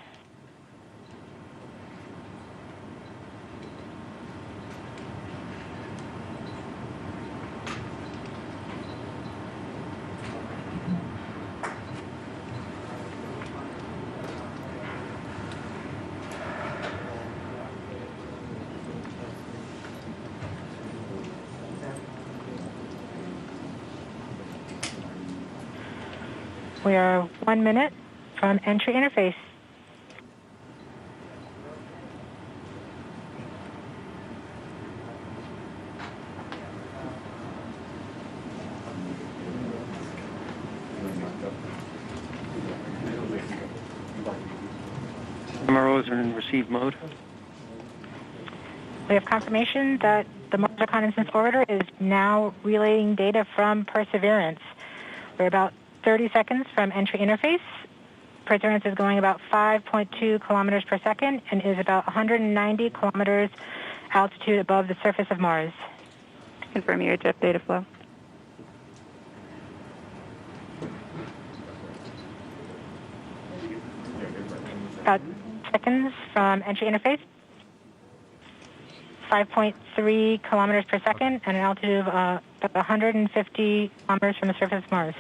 We are 1 minute from entry interface. MROs are in receive mode. We have confirmation that the Mars Reconnaissance Orbiter is now relaying data from Perseverance. We're about 30 seconds from entry interface. Perseverance is going about 5.2 kilometers per second and is about 190 kilometers altitude above the surface of Mars. Confirm your jet data flow. About seconds from entry interface. 5.3 kilometers per second and an altitude of about 150 kilometers from the surface of Mars.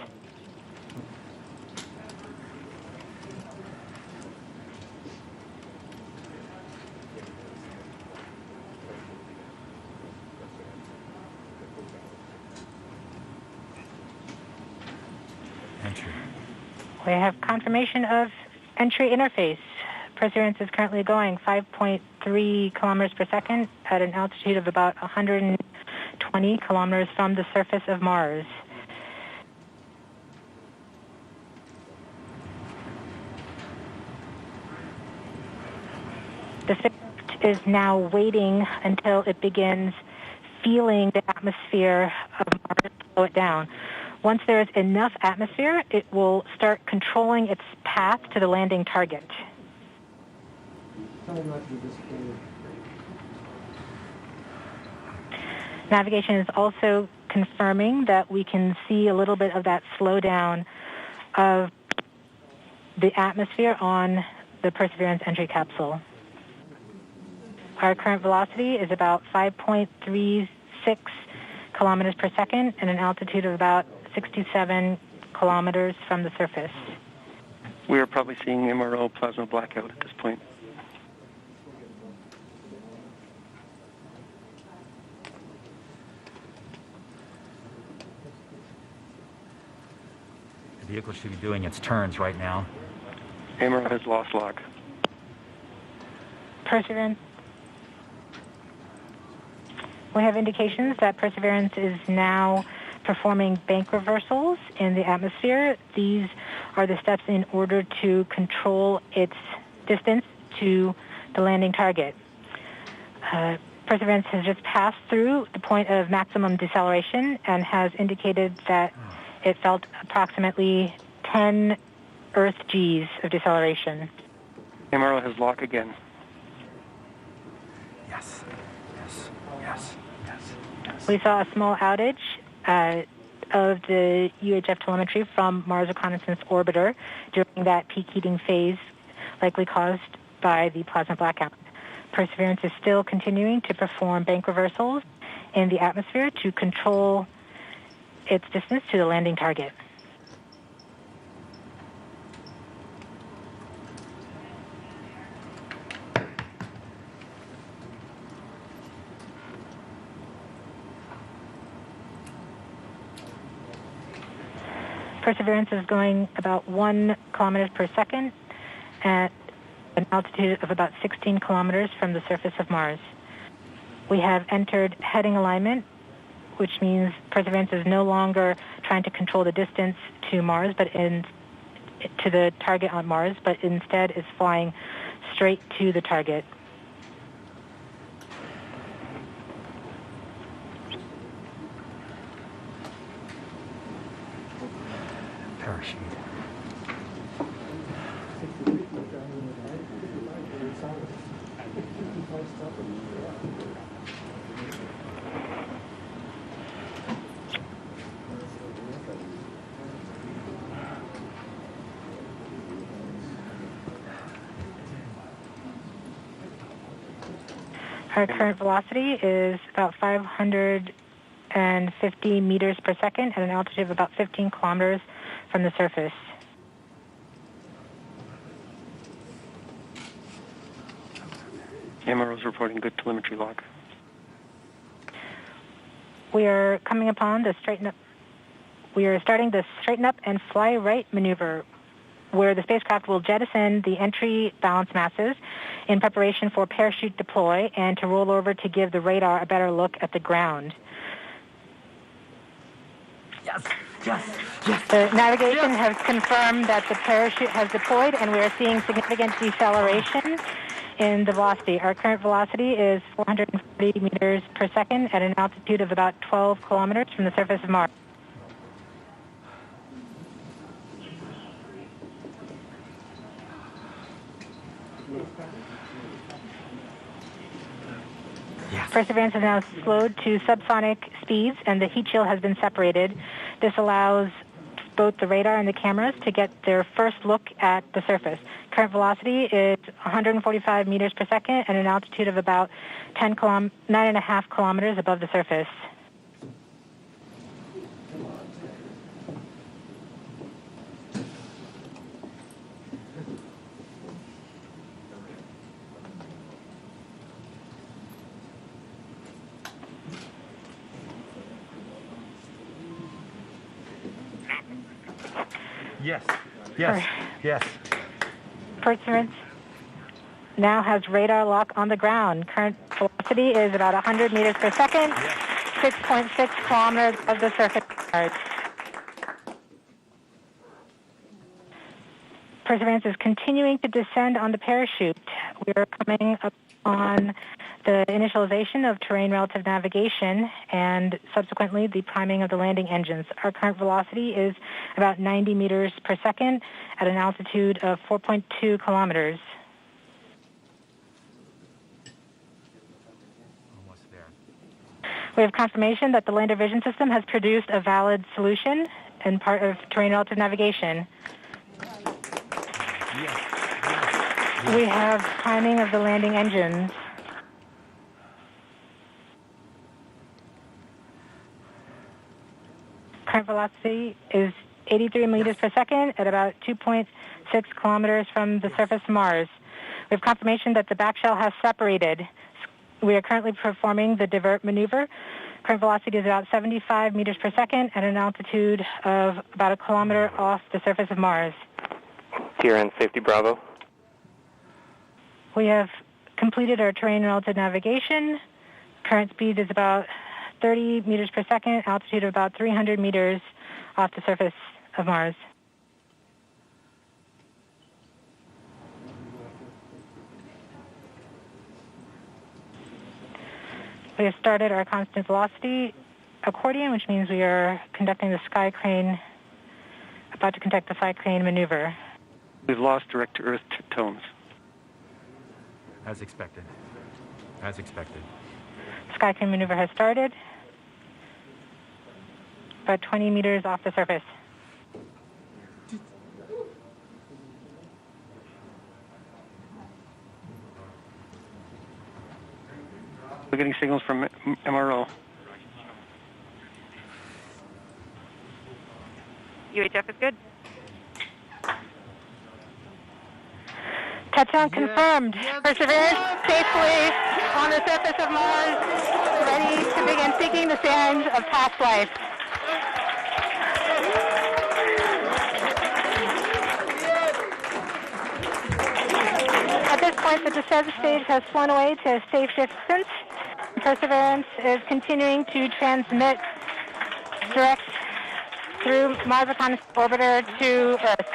We have confirmation of entry interface. Perseverance is currently going 5.3 kilometers per second at an altitude of about 120 kilometers from the surface of Mars. The ship is now waiting until it begins feeling the atmosphere of Mars slow it down. Once there is enough atmosphere, it will start controlling its path to the landing target. Navigation is also confirming that we can see a little bit of that slowdown of the atmosphere on the Perseverance entry capsule. Our current velocity is about 5.36 kilometers per second and an altitude of about 67 kilometers from the surface. We are probably seeing MRO plasma blackout at this point. The vehicle should be doing its turns right now. MRO has lost lock. Perseverance. We have indications that Perseverance is now performing bank reversals in the atmosphere. These are the steps in order to control its distance to the landing target. Perseverance has just passed through the point of maximum deceleration and has indicated that it felt approximately 10 Earth Gs of deceleration. Camera has lock again. Yes, yes, yes, yes, yes. We saw a small outage of the UHF telemetry from Mars Reconnaissance Orbiter during that peak heating phase, likely caused by the plasma blackout. Perseverance is still continuing to perform bank reversals in the atmosphere to control its distance to the landing target. Perseverance is going about 1 kilometers per second at an altitude of about 16 kilometers from the surface of Mars. We have entered heading alignment, which means Perseverance is no longer trying to control the distance to Mars, to the target on Mars, but instead is flying straight to the target. Parachute. Our current velocity is about 550 meters per second at an altitude of about 15 kilometers from the surface. MRO's reporting good telemetry log. We are coming upon the straighten up. We are starting the straighten up and fly right maneuver, where the spacecraft will jettison the entry balance masses in preparation for parachute deploy and to roll over to give the radar a better look at the ground. Yes, yes, yes. The navigation has confirmed that the parachute has deployed, and we are seeing significant deceleration in the velocity. Our current velocity is 440 meters per second at an altitude of about 12 kilometers from the surface of Mars. Yes. Perseverance is now slowed to subsonic speeds, and the heat shield has been separated. This allows both the radar and the cameras to get their first look at the surface. Current velocity is 145 meters per second at an altitude of about 9.5 kilometers above the surface. Yes, yes, yes. Perseverance now has radar lock on the ground. Current velocity is about 100 meters per second, 6.6 kilometers above the surface of Mars. Perseverance is continuing to descend on the parachute. We are coming up on the initialization of terrain relative navigation and subsequently the priming of the landing engines. Our current velocity is about 90 meters per second at an altitude of 4.2 kilometers. Almost there. We have confirmation that the lander vision system has produced a valid solution and part of terrain relative navigation. Yes. We have priming of the landing engines. Current velocity is 83 meters per second at about 2.6 kilometers from the surface of Mars. We have confirmation that the back shell has separated. We are currently performing the divert maneuver. Current velocity is about 75 meters per second at an altitude of about a kilometer off the surface of Mars. TRN Safety Bravo. We have completed our terrain relative navigation. Current speed is about 30 meters per second, altitude of about 300 meters off the surface of Mars. We have started our constant velocity accordion, which means we are conducting the sky crane, about to conduct the sky crane maneuver. We've lost direct-to-Earth tones. As expected. As expected. Sky crane maneuver has started. About 20 meters off the surface. We're getting signals from MRO. UHF is good. Touchdown confirmed. Perseverance safely on the surface of Mars, ready to begin seeking the signs of past life. At this point, the descent stage has flown away to a safe distance. Perseverance is continuing to transmit direct through Mars Reconnaissance Orbiter to Earth.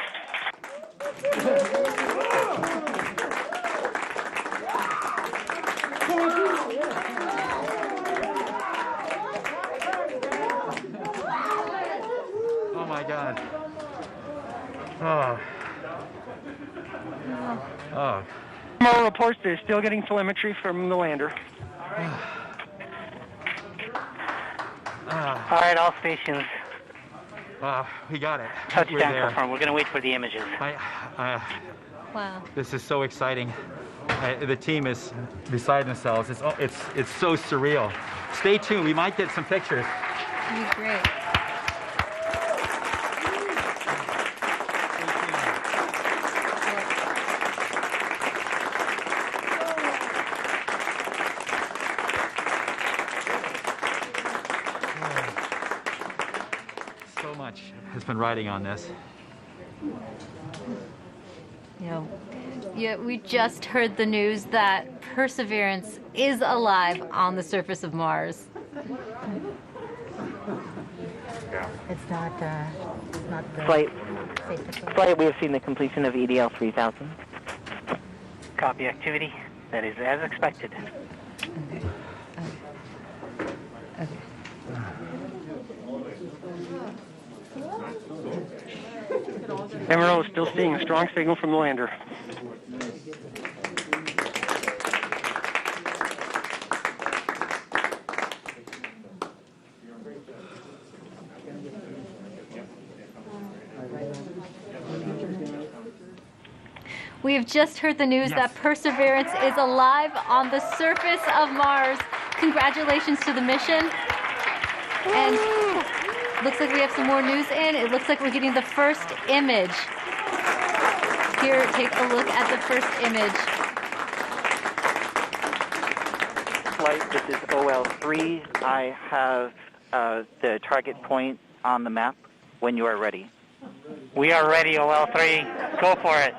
Oh my God. Oh. Oh. MRO reports they're still getting telemetry from the lander. All right, all stations. We got it. Touchdown confirmed. We're going to wait for the images. Wow. This is so exciting. The team is beside themselves. It's so surreal. Stay tuned. We might get some pictures. It'd be great. So much has been riding on this. Yeah, we just heard the news that Perseverance is alive on the surface of Mars. It's not the Flight, we have seen the completion of EDL 3000. Copy activity. That is as expected. MRO is still seeing a strong signal from the lander. We have just heard the news that Perseverance is alive on the surface of Mars. Congratulations to the mission. And looks like we have some more news in. It looks like we're getting the first image. Here, take a look at the first image. Flight, this is OL3. I have the target point on the map when you are ready. We are ready, OL3. Go for it.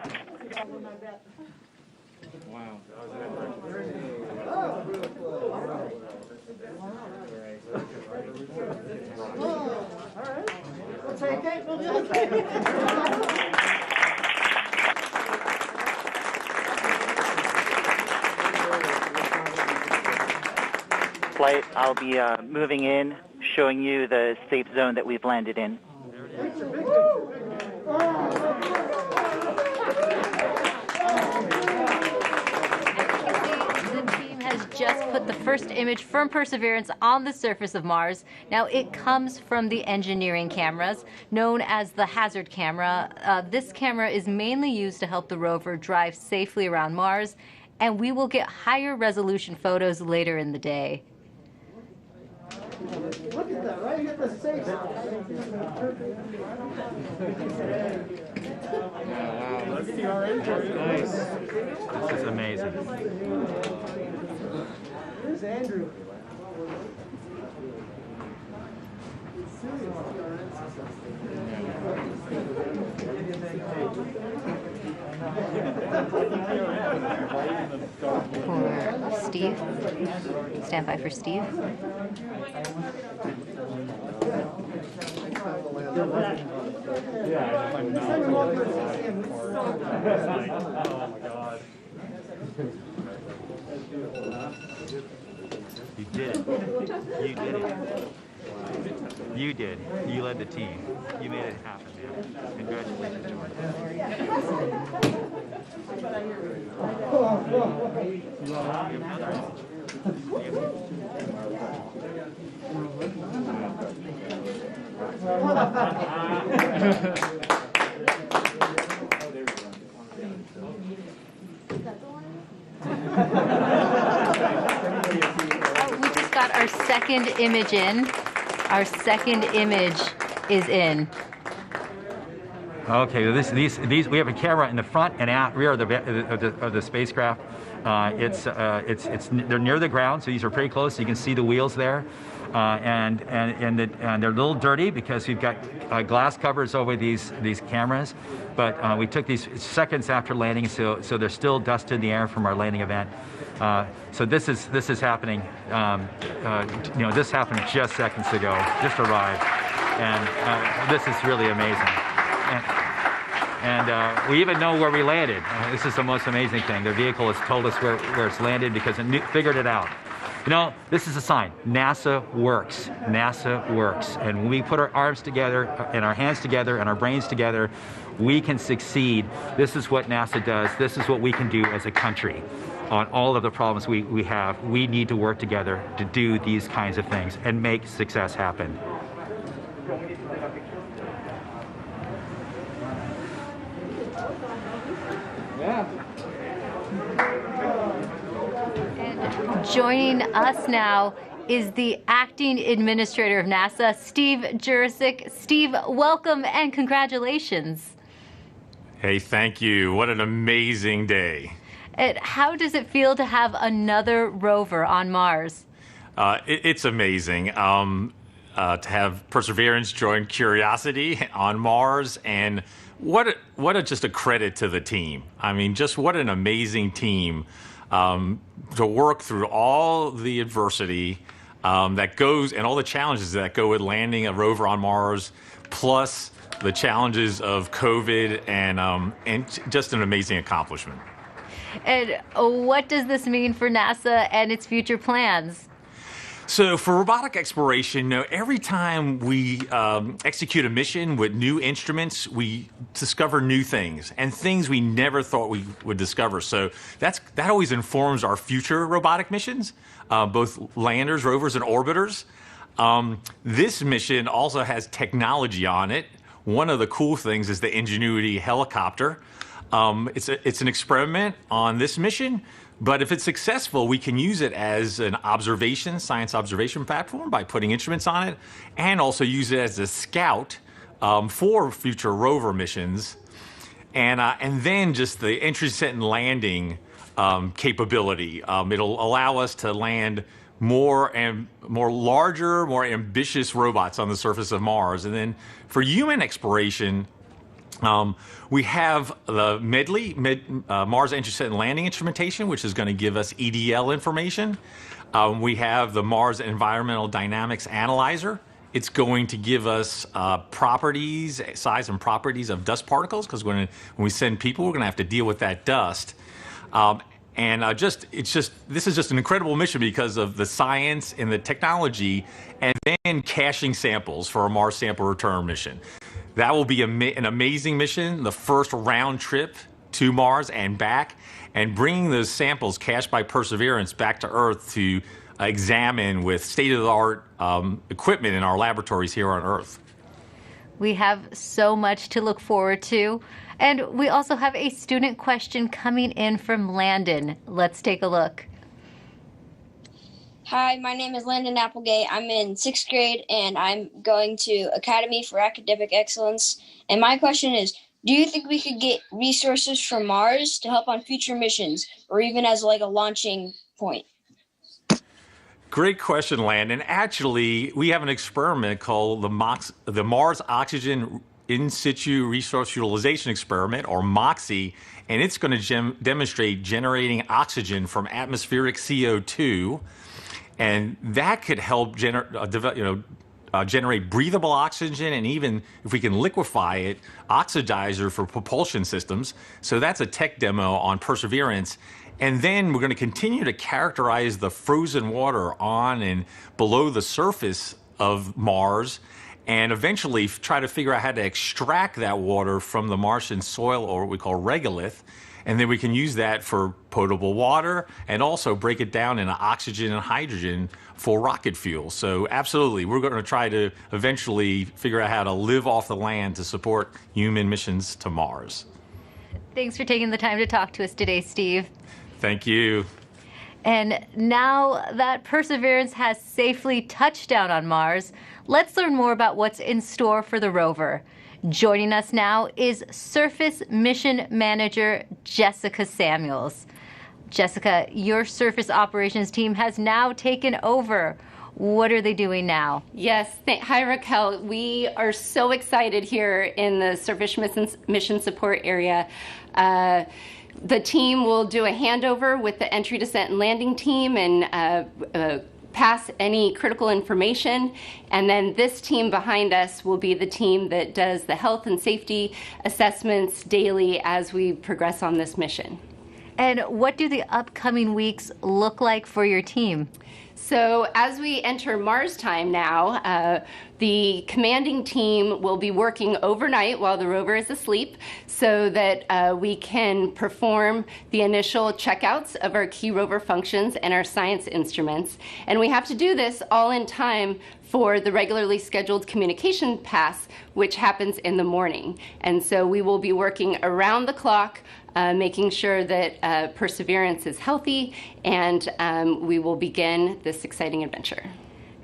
Flight, I'll be moving in, showing you the safe zone that we've landed in. Has just put the first image from Perseverance on the surface of Mars. Now it comes from the engineering cameras known as the hazard camera. This camera is mainly used to help the rover drive safely around Mars, and we will get higher resolution photos later in the day. Look at that, right? You get the safe. Wow. Look at the orange. Nice. This is amazing. Here's Andrew. For Steve. Stand by for Steve. You did it. You did it. You did. You led the team. You made it happen, man. Congratulations, We just got our second image in. Our second image is in. Okay, these we have a camera in the front and rear of the spacecraft. They're near the ground, so these are pretty close. So you can see the wheels there, and they're a little dirty because we've got glass covers over these cameras. But we took these seconds after landing, so there's still dust in the air from our landing event. So this is happening. This happened just seconds ago. Just arrived, and this is really amazing. And we even know where we landed. This is the most amazing thing. The vehicle has told us where it's landed because it figured it out. This is a sign. NASA works. NASA works. And when we put our arms together and our hands together and our brains together, we can succeed. This is what NASA does. This is what we can do as a country on all of the problems we have. We need to work together to do these kinds of things and make success happen. And joining us now is the acting administrator of NASA, Steve Jurczyk. Steve, welcome and congratulations. Hey, thank you. What an amazing day. And how does it feel to have another rover on Mars? It's amazing to have Perseverance join Curiosity on Mars, and just a credit to the team. I mean, just what an amazing team to work through all the adversity that goes and all the challenges that go with landing a rover on Mars, plus the challenges of COVID, and just an amazing accomplishment. And what does this mean for NASA and its future plans? So for robotic exploration, every time we execute a mission with new instruments, we discover new things and things we never thought we would discover. So that always informs our future robotic missions, both landers, rovers, and orbiters. This mission also has technology on it. One of the cool things is the Ingenuity helicopter. It's an experiment on this mission, but if it's successful, we can use it as an science observation platform by putting instruments on it, and also use it as a scout for future rover missions, and then just the entry, descent, and landing capability. It'll allow us to land more larger, more ambitious robots on the surface of Mars, and then for human exploration. We have the Mars Entry, Descent, and Landing Instrumentation, which is going to give us EDL information. We have the Mars Environmental Dynamics Analyzer. It's going to give us size and properties of dust particles, because when we send people, we're going to have to deal with that dust. This is just an incredible mission because of the science and the technology, and then caching samples for a Mars sample return mission. That will be an amazing mission, the first round trip to Mars and back, and bringing those samples cached by Perseverance back to Earth to examine with state-of-the-art equipment in our laboratories here on Earth. We have so much to look forward to. And we also have a student question coming in from Landon. Let's take a look. Hi, my name is Landon Applegate. I'm in 6th grade, and I'm going to Academy for Academic Excellence. And my question is, do you think we could get resources from Mars to help on future missions, or even as like a launching point? Great question, Landon. Actually, we have an experiment called the Mars Oxygen In Situ Resource Utilization Experiment, or MOXIE, and it's going to demonstrate generating oxygen from atmospheric CO2. And that could help generate breathable oxygen, and even if we can liquefy it, oxidizer for propulsion systems. So that's a tech demo on Perseverance. And then we're going to continue to characterize the frozen water on and below the surface of Mars, and eventually try to figure out how to extract that water from the Martian soil, or what we call regolith. And then we can use that for potable water and also break it down into oxygen and hydrogen for rocket fuel. So absolutely, we're going to try to eventually figure out how to live off the land to support human missions to Mars. Thanks for taking the time to talk to us today, Steve. Thank you. And now that Perseverance has safely touched down on Mars, let's learn more about what's in store for the rover. Joining us now is Surface Mission Manager Jessica Samuels. Jessica, your surface operations team has now taken over. What are they doing now? Yes. Hi, Raquel. We are so excited here in the Surface Mission Support area. The team will do a handover with the entry, descent, and landing team and pass any critical information, and then this team behind us will be the team that does the health and safety assessments daily as we progress on this mission. And what do the upcoming weeks look like for your team? So as we enter Mars time now, the commanding team will be working overnight while the rover is asleep so that we can perform the initial checkouts of our key rover functions and our science instruments. And we have to do this all in time for the regularly scheduled communication pass, which happens in the morning. And so we will be working around the clock, making sure that Perseverance is healthy, and we will begin this exciting adventure.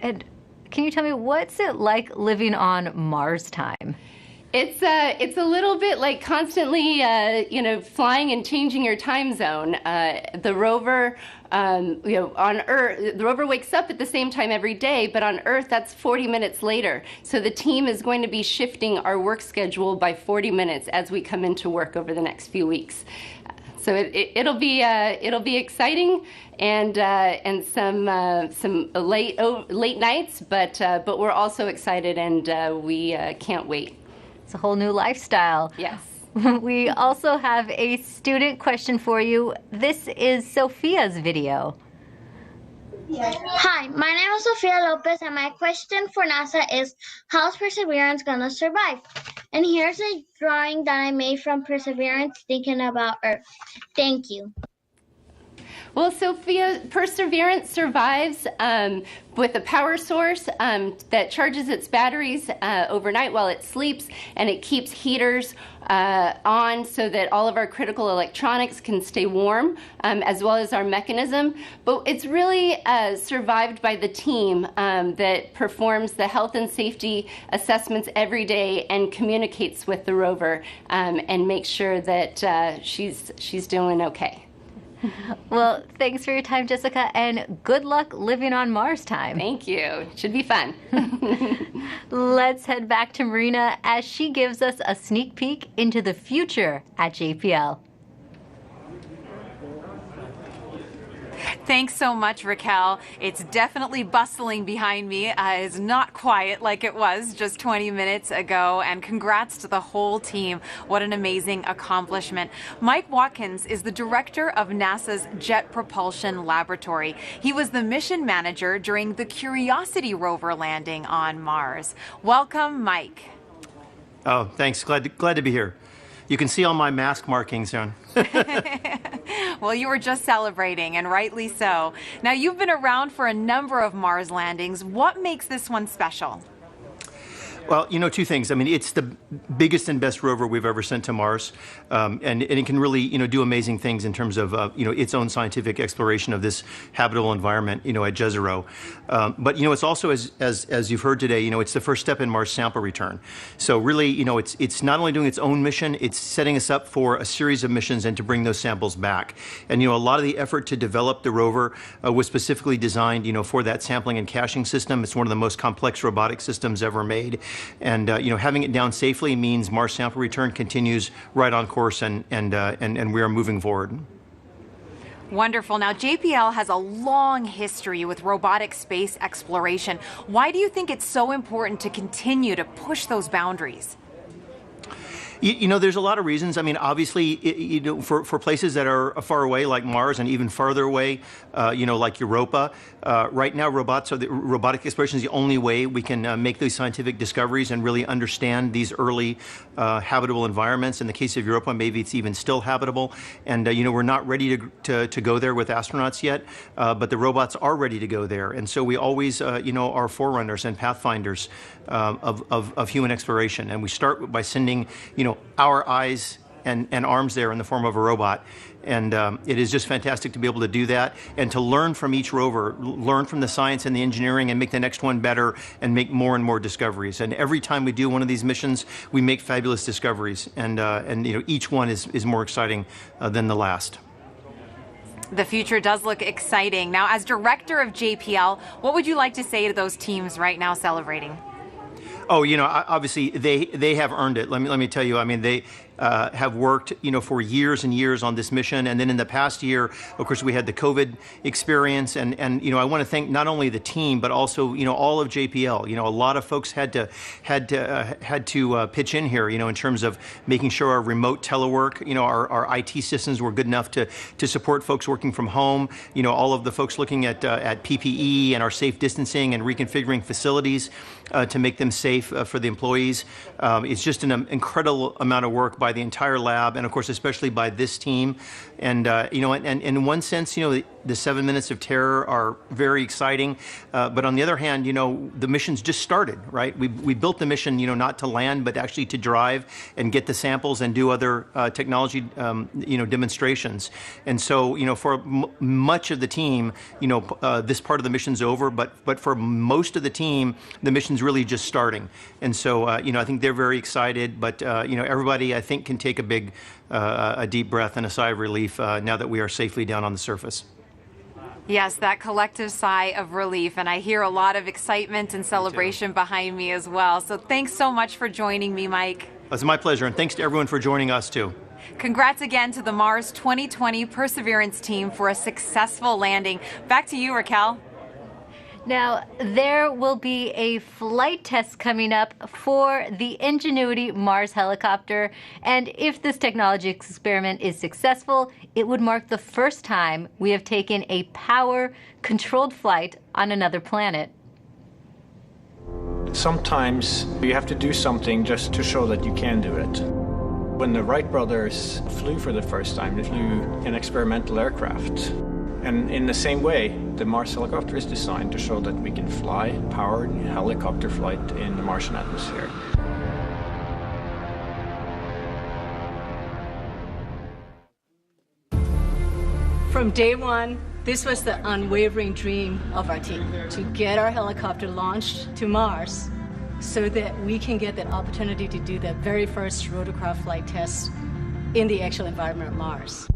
And can you tell me, what's it like living on Mars time? It's a little bit like constantly, flying and changing your time zone. The rover, on Earth, the rover wakes up at the same time every day, but on Earth, that's 40 minutes later. So the team is going to be shifting our work schedule by 40 minutes as we come into work over the next few weeks. So it'll be exciting and some late nights, but we're also excited and we can't wait. It's a whole new lifestyle. Yes. We also have a student question for you. This is Sophia's video. Hi, my name is Sofia Lopez, and my question for NASA is, how's Perseverance gonna survive? And here's a drawing that I made from Perseverance thinking about Earth. Thank you. Well, Sophia, Perseverance survives with a power source that charges its batteries overnight while it sleeps, and it keeps heaters on so that all of our critical electronics can stay warm, as well as our mechanism. But it's really survived by the team that performs the health and safety assessments every day and communicates with the rover and makes sure that she's doing okay. Well, thanks for your time, Jessica, and good luck living on Mars time. Thank you. Should be fun. Let's head back to Marina as she gives us a sneak peek into the future at JPL. Thanks so much, Raquel. It's definitely bustling behind me. It's not quiet like it was just 20 minutes ago. And congrats to the whole team. What an amazing accomplishment. Mike Watkins is the director of NASA's Jet Propulsion Laboratory. He was the mission manager during the Curiosity rover landing on Mars. Welcome, Mike. Oh, thanks. Glad to be here. You can see all my mask markings on. Well, you were just celebrating, and rightly so. Now, you've been around for a number of Mars landings. What makes this one special? Well, two things. I mean, it's the biggest and best rover we've ever sent to Mars, and it can really, do amazing things in terms of, its own scientific exploration of this habitable environment, at Jezero. But, it's also, as you've heard today, it's the first step in Mars sample return. So really, it's not only doing its own mission, it's setting us up for a series of missions and to bring those samples back. And, a lot of the effort to develop the rover was specifically designed, for that sampling and caching system. It's one of the most complex robotic systems ever made. And having it down safely means Mars sample return continues right on course, and we are moving forward. Wonderful. Now, JPL has a long history with robotic space exploration. Why do you think it's so important to continue to push those boundaries? There's a lot of reasons. I mean, obviously, for places that are far away, like Mars, and even farther away, like Europa, right now, robotic exploration is the only way we can make these scientific discoveries and really understand these early habitable environments. In the case of Europa, maybe it's even still habitable. And, we're not ready to go there with astronauts yet, but the robots are ready to go there. And so we always, are forerunners and pathfinders of human exploration. And we start by sending, our eyes and arms there in the form of a robot. And it is just fantastic to be able to do that and to learn from each rover, learn from the science and the engineering and make the next one better and make more and more discoveries. And every time we do one of these missions, we make fabulous discoveries. And each one is more exciting than the last. The future does look exciting. Now, as director of JPL, what would you like to say to those teams right now celebrating? Oh, obviously they have earned it. Let me tell you. I mean, they have worked, for years and years on this mission. And then in the past year, of course, we had the COVID experience. And I want to thank not only the team, but also, all of JPL. A lot of folks had to pitch in here, in terms of making sure our remote telework, our IT systems were good enough to support folks working from home. All of the folks looking at PPE and our safe distancing and reconfiguring facilities to make them safe for the employees. It's just an incredible amount of work by the entire lab, and of course, especially by this team. And and in one sense, the 7 minutes of terror are very exciting. But on the other hand, the mission's just started, right? We built the mission, not to land, but actually to drive and get the samples and do other technology, demonstrations. And so, for much of the team, this part of the mission's over. But for most of the team, the mission's really just starting. And so, I think they're very excited. But everybody, I think, can take a deep breath and a sigh of relief now that we are safely down on the surface. Yes, that collective sigh of relief, and I hear a lot of excitement and celebration behind me as well. So thanks so much for joining me, Mike. It's my pleasure, and thanks to everyone for joining us, too. Congrats again to the Mars 2020 Perseverance team for a successful landing. Back to you, Raquel. Now, there will be a flight test coming up for the Ingenuity Mars helicopter, and if this technology experiment is successful, it would mark the first time we have taken a power-controlled flight on another planet. Sometimes you have to do something just to show that you can do it. When the Wright brothers flew for the first time, they flew an experimental aircraft. And in the same way, the Mars helicopter is designed to show that we can fly powered helicopter flight in the Martian atmosphere. From day one, this was the unwavering dream of our team, to get our helicopter launched to Mars so that we can get that opportunity to do the very first rotorcraft flight test in the actual environment of Mars.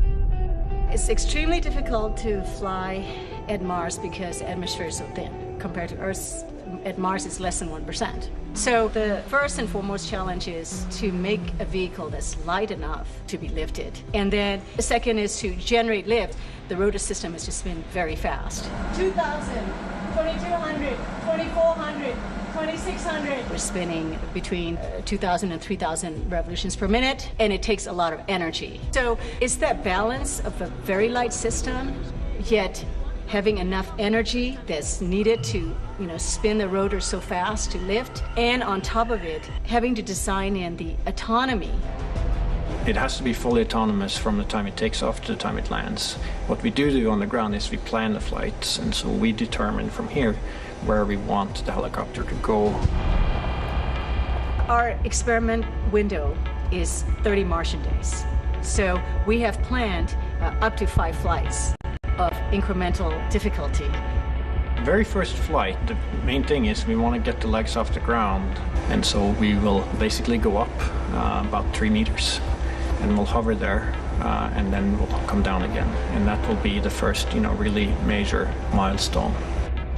It's extremely difficult to fly at Mars because the atmosphere is so thin. Compared to Earth, at Mars it's less than 1%. So the first and foremost challenge is to make a vehicle that's light enough to be lifted. And then the second is to generate lift. The rotor system is to spin very fast. 2,000, 2,200, 2,400. 2,600. We're spinning between 2,000 and 3,000 revolutions per minute, and it takes a lot of energy. So it's that balance of a very light system, yet having enough energy that's needed to, spin the rotor so fast to lift, and on top of it, having to design in the autonomy. It has to be fully autonomous from the time it takes off to the time it lands. What we do on the ground is we plan the flights, and so we determine from here where we want the helicopter to go. Our experiment window is 30 Martian days. So we have planned up to 5 flights of incremental difficulty. The very first flight, the main thing is we want to get the legs off the ground, and so we will basically go up about 3 meters, and we'll hover there, and then we'll come down again. And that will be the first, really major milestone.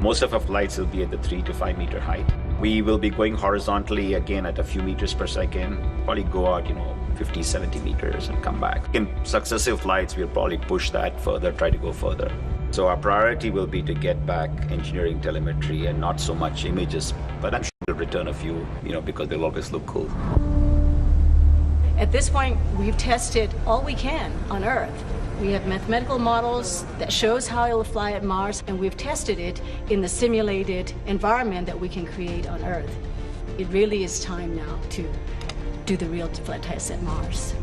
Most of our flights will be at the 3 to 5 meter height. We will be going horizontally again at a few meters per second, probably go out, 50, 70 meters and come back. In successive flights, we'll probably push that further, try to go further. So our priority will be to get back engineering telemetry and not so much images, but I'm sure we'll return a few, because they'll always look cool. At this point, we've tested all we can on Earth. We have mathematical models that shows how it will fly at Mars, and we've tested it in the simulated environment that we can create on Earth. It really is time now to do the real flight tests at Mars.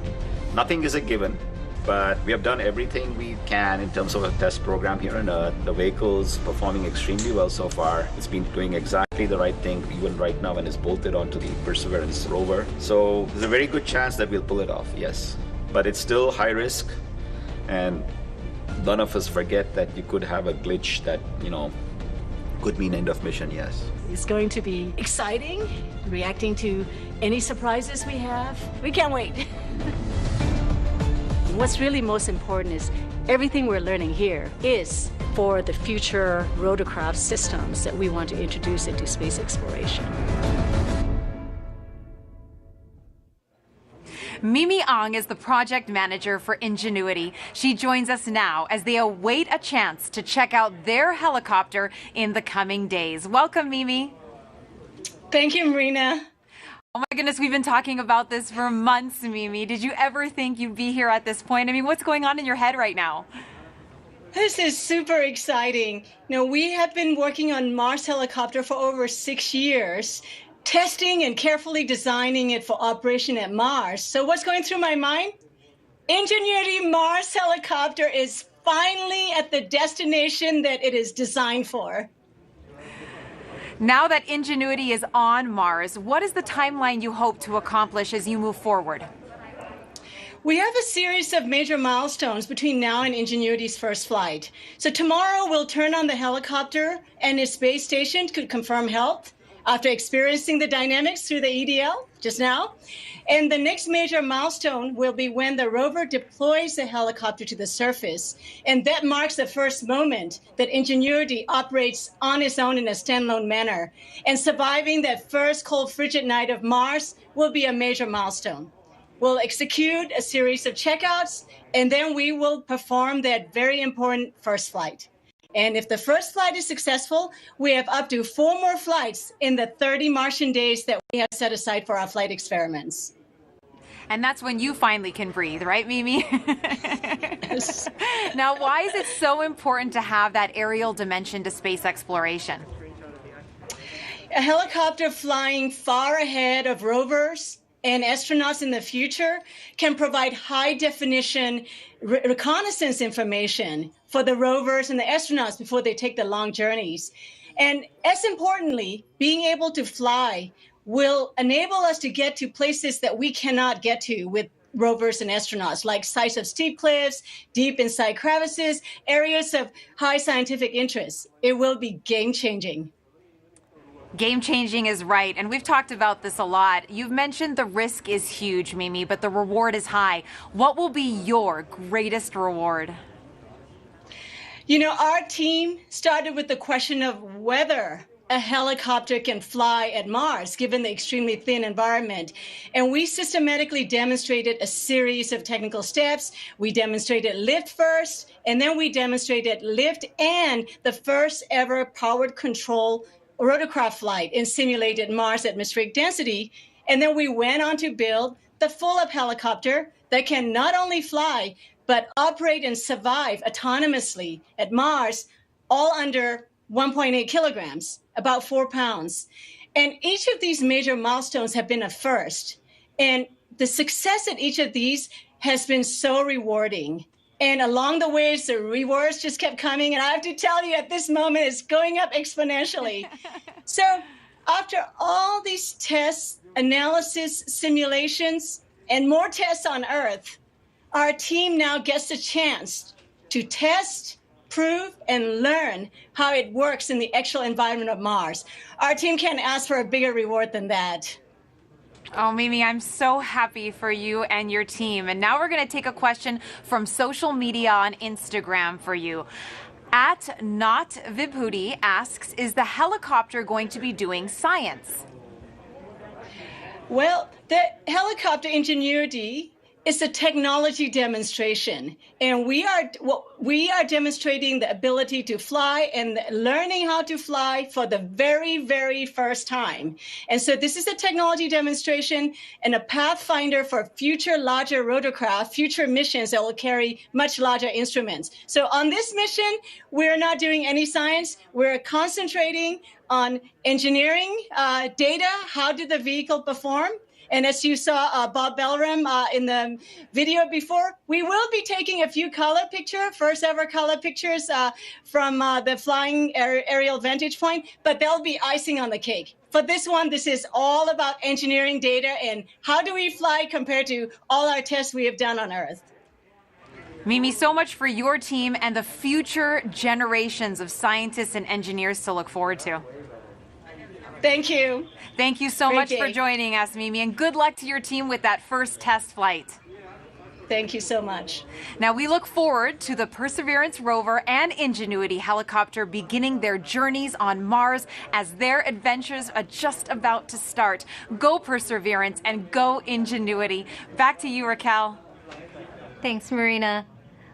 Nothing is a given, but we have done everything we can in terms of a test program here on Earth. The vehicle's performing extremely well so far. It's been doing exactly the right thing, even right now when it's bolted onto the Perseverance rover. So there's a very good chance that we'll pull it off, yes. But it's still high risk, and none of us forget that you could have a glitch that, could mean end of mission, yes. It's going to be exciting, reacting to any surprises we have. We can't wait. What's really most important is everything we're learning here is for the future rotorcraft systems that we want to introduce into space exploration. Mimi Ong is the project manager for Ingenuity. She joins us now as they await a chance to check out their helicopter in the coming days. Welcome, Mimi. Thank you, Marina. Oh my goodness, we've been talking about this for months, Mimi. Did you ever think you'd be here at this point? I mean, what's going on in your head right now? This is super exciting. We have been working on Mars helicopter for over 6 years, testing and carefully designing it for operation at Mars. So what's going through my mind? Ingenuity Mars helicopter is finally at the destination that it is designed for. Now that Ingenuity is on Mars, what is the timeline you hope to accomplish as you move forward? We have a series of major milestones between now and Ingenuity's first flight. So tomorrow we'll turn on the helicopter and its base station to confirm health after experiencing the dynamics through the EDL just now. And the next major milestone will be when the rover deploys the helicopter to the surface. And that marks the first moment that Ingenuity operates on its own in a standalone manner. And surviving that first cold, frigid night of Mars will be a major milestone. We'll execute a series of checkouts, and then we will perform that very important first flight. And if the first flight is successful, we have up to 4 more flights in the 30 Martian days that we have set aside for our flight experiments. And that's when you finally can breathe, right, Mimi? Yes. Now, why is it so important to have that aerial dimension to space exploration? A helicopter flying far ahead of rovers and astronauts in the future can provide high-definition reconnaissance information for the rovers and the astronauts before they take the long journeys. And as importantly, being able to fly will enable us to get to places that we cannot get to with rovers and astronauts, like sites of steep cliffs, deep inside crevices, areas of high scientific interest. It will be game-changing. Game-changing is right, and we've talked about this a lot. You've mentioned the risk is huge, Mimi, but the reward is high. What will be your greatest reward? Our team started with the question of whether a helicopter can fly at Mars, given the extremely thin environment. And we systematically demonstrated a series of technical steps. We demonstrated lift first, and then we demonstrated lift and the first ever powered control rotorcraft flight in simulated Mars atmospheric density. And then we went on to build the full-up helicopter that can not only fly, but operate and survive autonomously at Mars, all under 1.8 kilograms, about 4 pounds. And each of these major milestones have been a first. And the success at each of these has been so rewarding. And along the way, the rewards just kept coming. And I have to tell you, at this moment, it's going up exponentially. So after all these tests, analysis, simulations, and more tests on Earth, our team now gets a chance to test, prove, and learn how it works in the actual environment of Mars. Our team can't ask for a bigger reward than that. Oh, Mimi, I'm so happy for you and your team. And now we're going to take a question from social media on Instagram for you. At Not Vibhuti asks, is the helicopter going to be doing science? Well, the helicopter Ingenuity It's a technology demonstration, and we are demonstrating the ability to fly and learning how to fly for the very, very first time. And so this is a technology demonstration and a pathfinder for future larger rotorcraft, future missions that will carry much larger instruments. So on this mission, we're not doing any science. We're concentrating on engineering data. How did the vehicle perform? And as you saw Bob Belram in the video before, we will be taking a few color pictures, first ever color pictures from the flying aerial vantage point, but they'll be icing on the cake. For this one, this is all about engineering data and how do we fly compared to all our tests we have done on Earth. Mimi, so much for your team and the future generations of scientists and engineers to look forward to. Thank you. Thank you so Great much day. for joining us, Mimi, and good luck to your team with that first test flight. Thank you so much. Now, we look forward to the Perseverance rover and Ingenuity helicopter beginning their journeys on Mars as their adventures are just about to start. Go Perseverance and go Ingenuity. Back to you, Raquel. Thanks, Marina.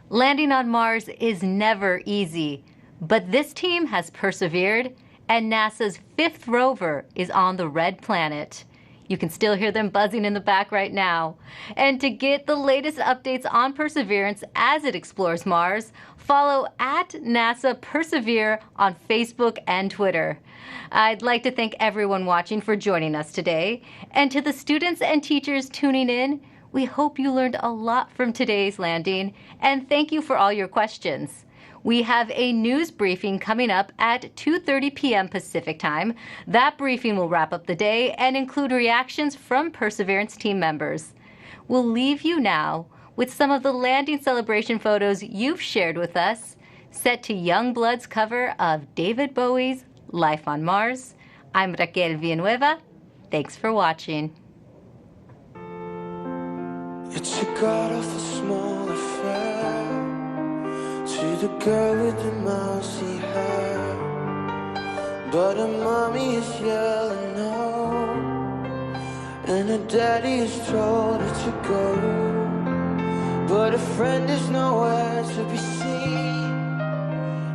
Landing on Mars is never easy, but this team has persevered, and NASA's 5th rover is on the red planet. You can still hear them buzzing in the back right now. And to get the latest updates on Perseverance as it explores Mars, follow @NASA Persevere on Facebook and Twitter. I'd like to thank everyone watching for joining us today. And to the students and teachers tuning in, we hope you learned a lot from today's landing, and thank you for all your questions. We have a news briefing coming up at 2:30 p.m. Pacific Time. That briefing will wrap up the day and include reactions from Perseverance team members. We'll leave you now with some of the landing celebration photos you've shared with us, set to Youngblood's cover of David Bowie's Life on Mars. I'm Raquel Villanueva. Thanks for watching. It's a god-awful small affair to the girl with the mousy hair, but her mommy is yelling no, and her daddy has told her to go, but her friend is nowhere to be seen.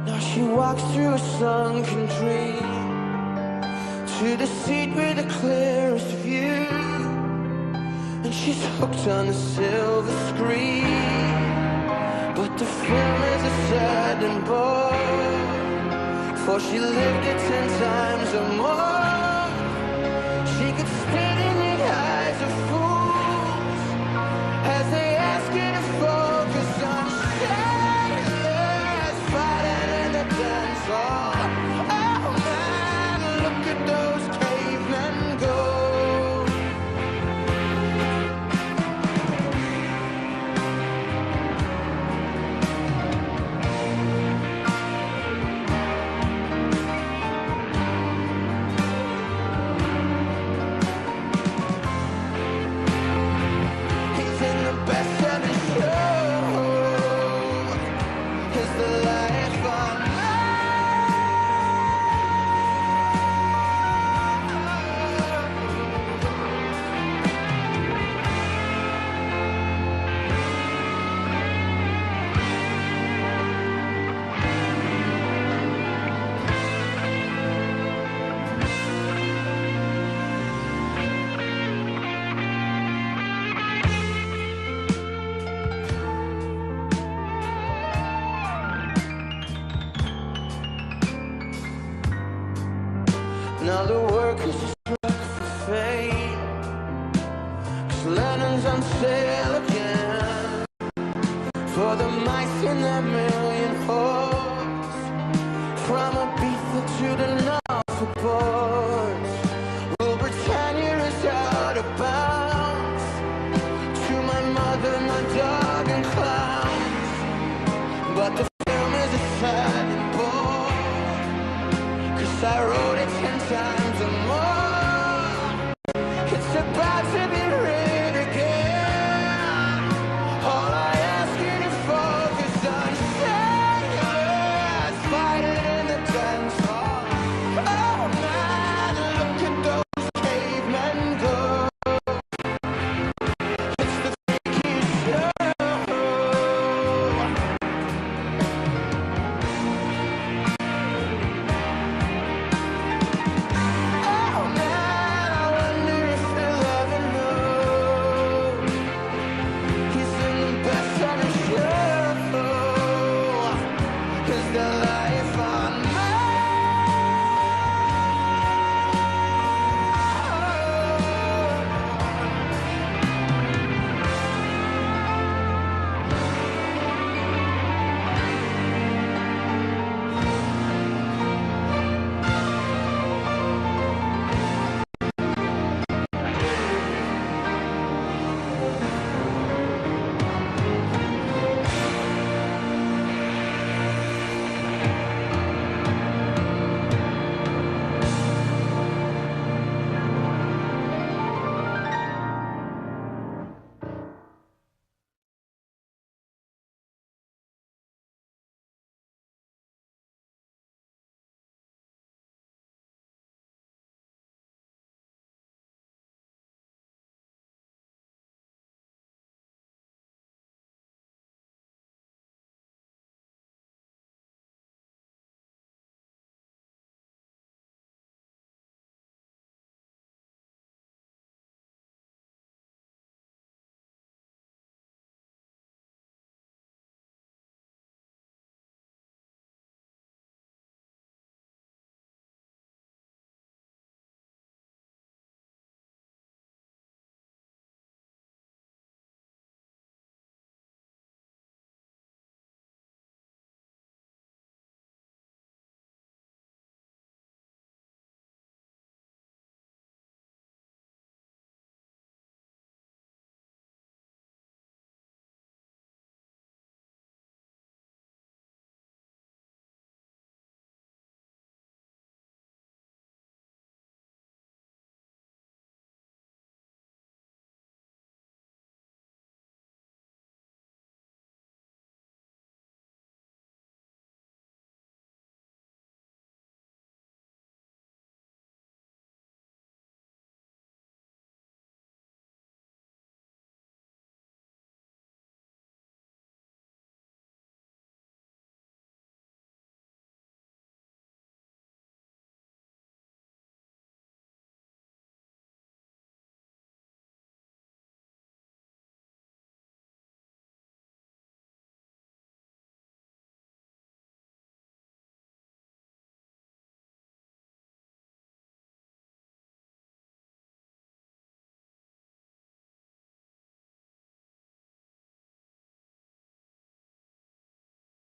Now she walks through a sunken dream to the seat with the clearest view, and she's hooked on the silver screen. But the film is a saddened bore, for she lived it 10 times or more. She could spit in the eyes of fools as they ask her to focus on sailors fighting in the dance hall. Oh man, look at those cavemen go. Now the workers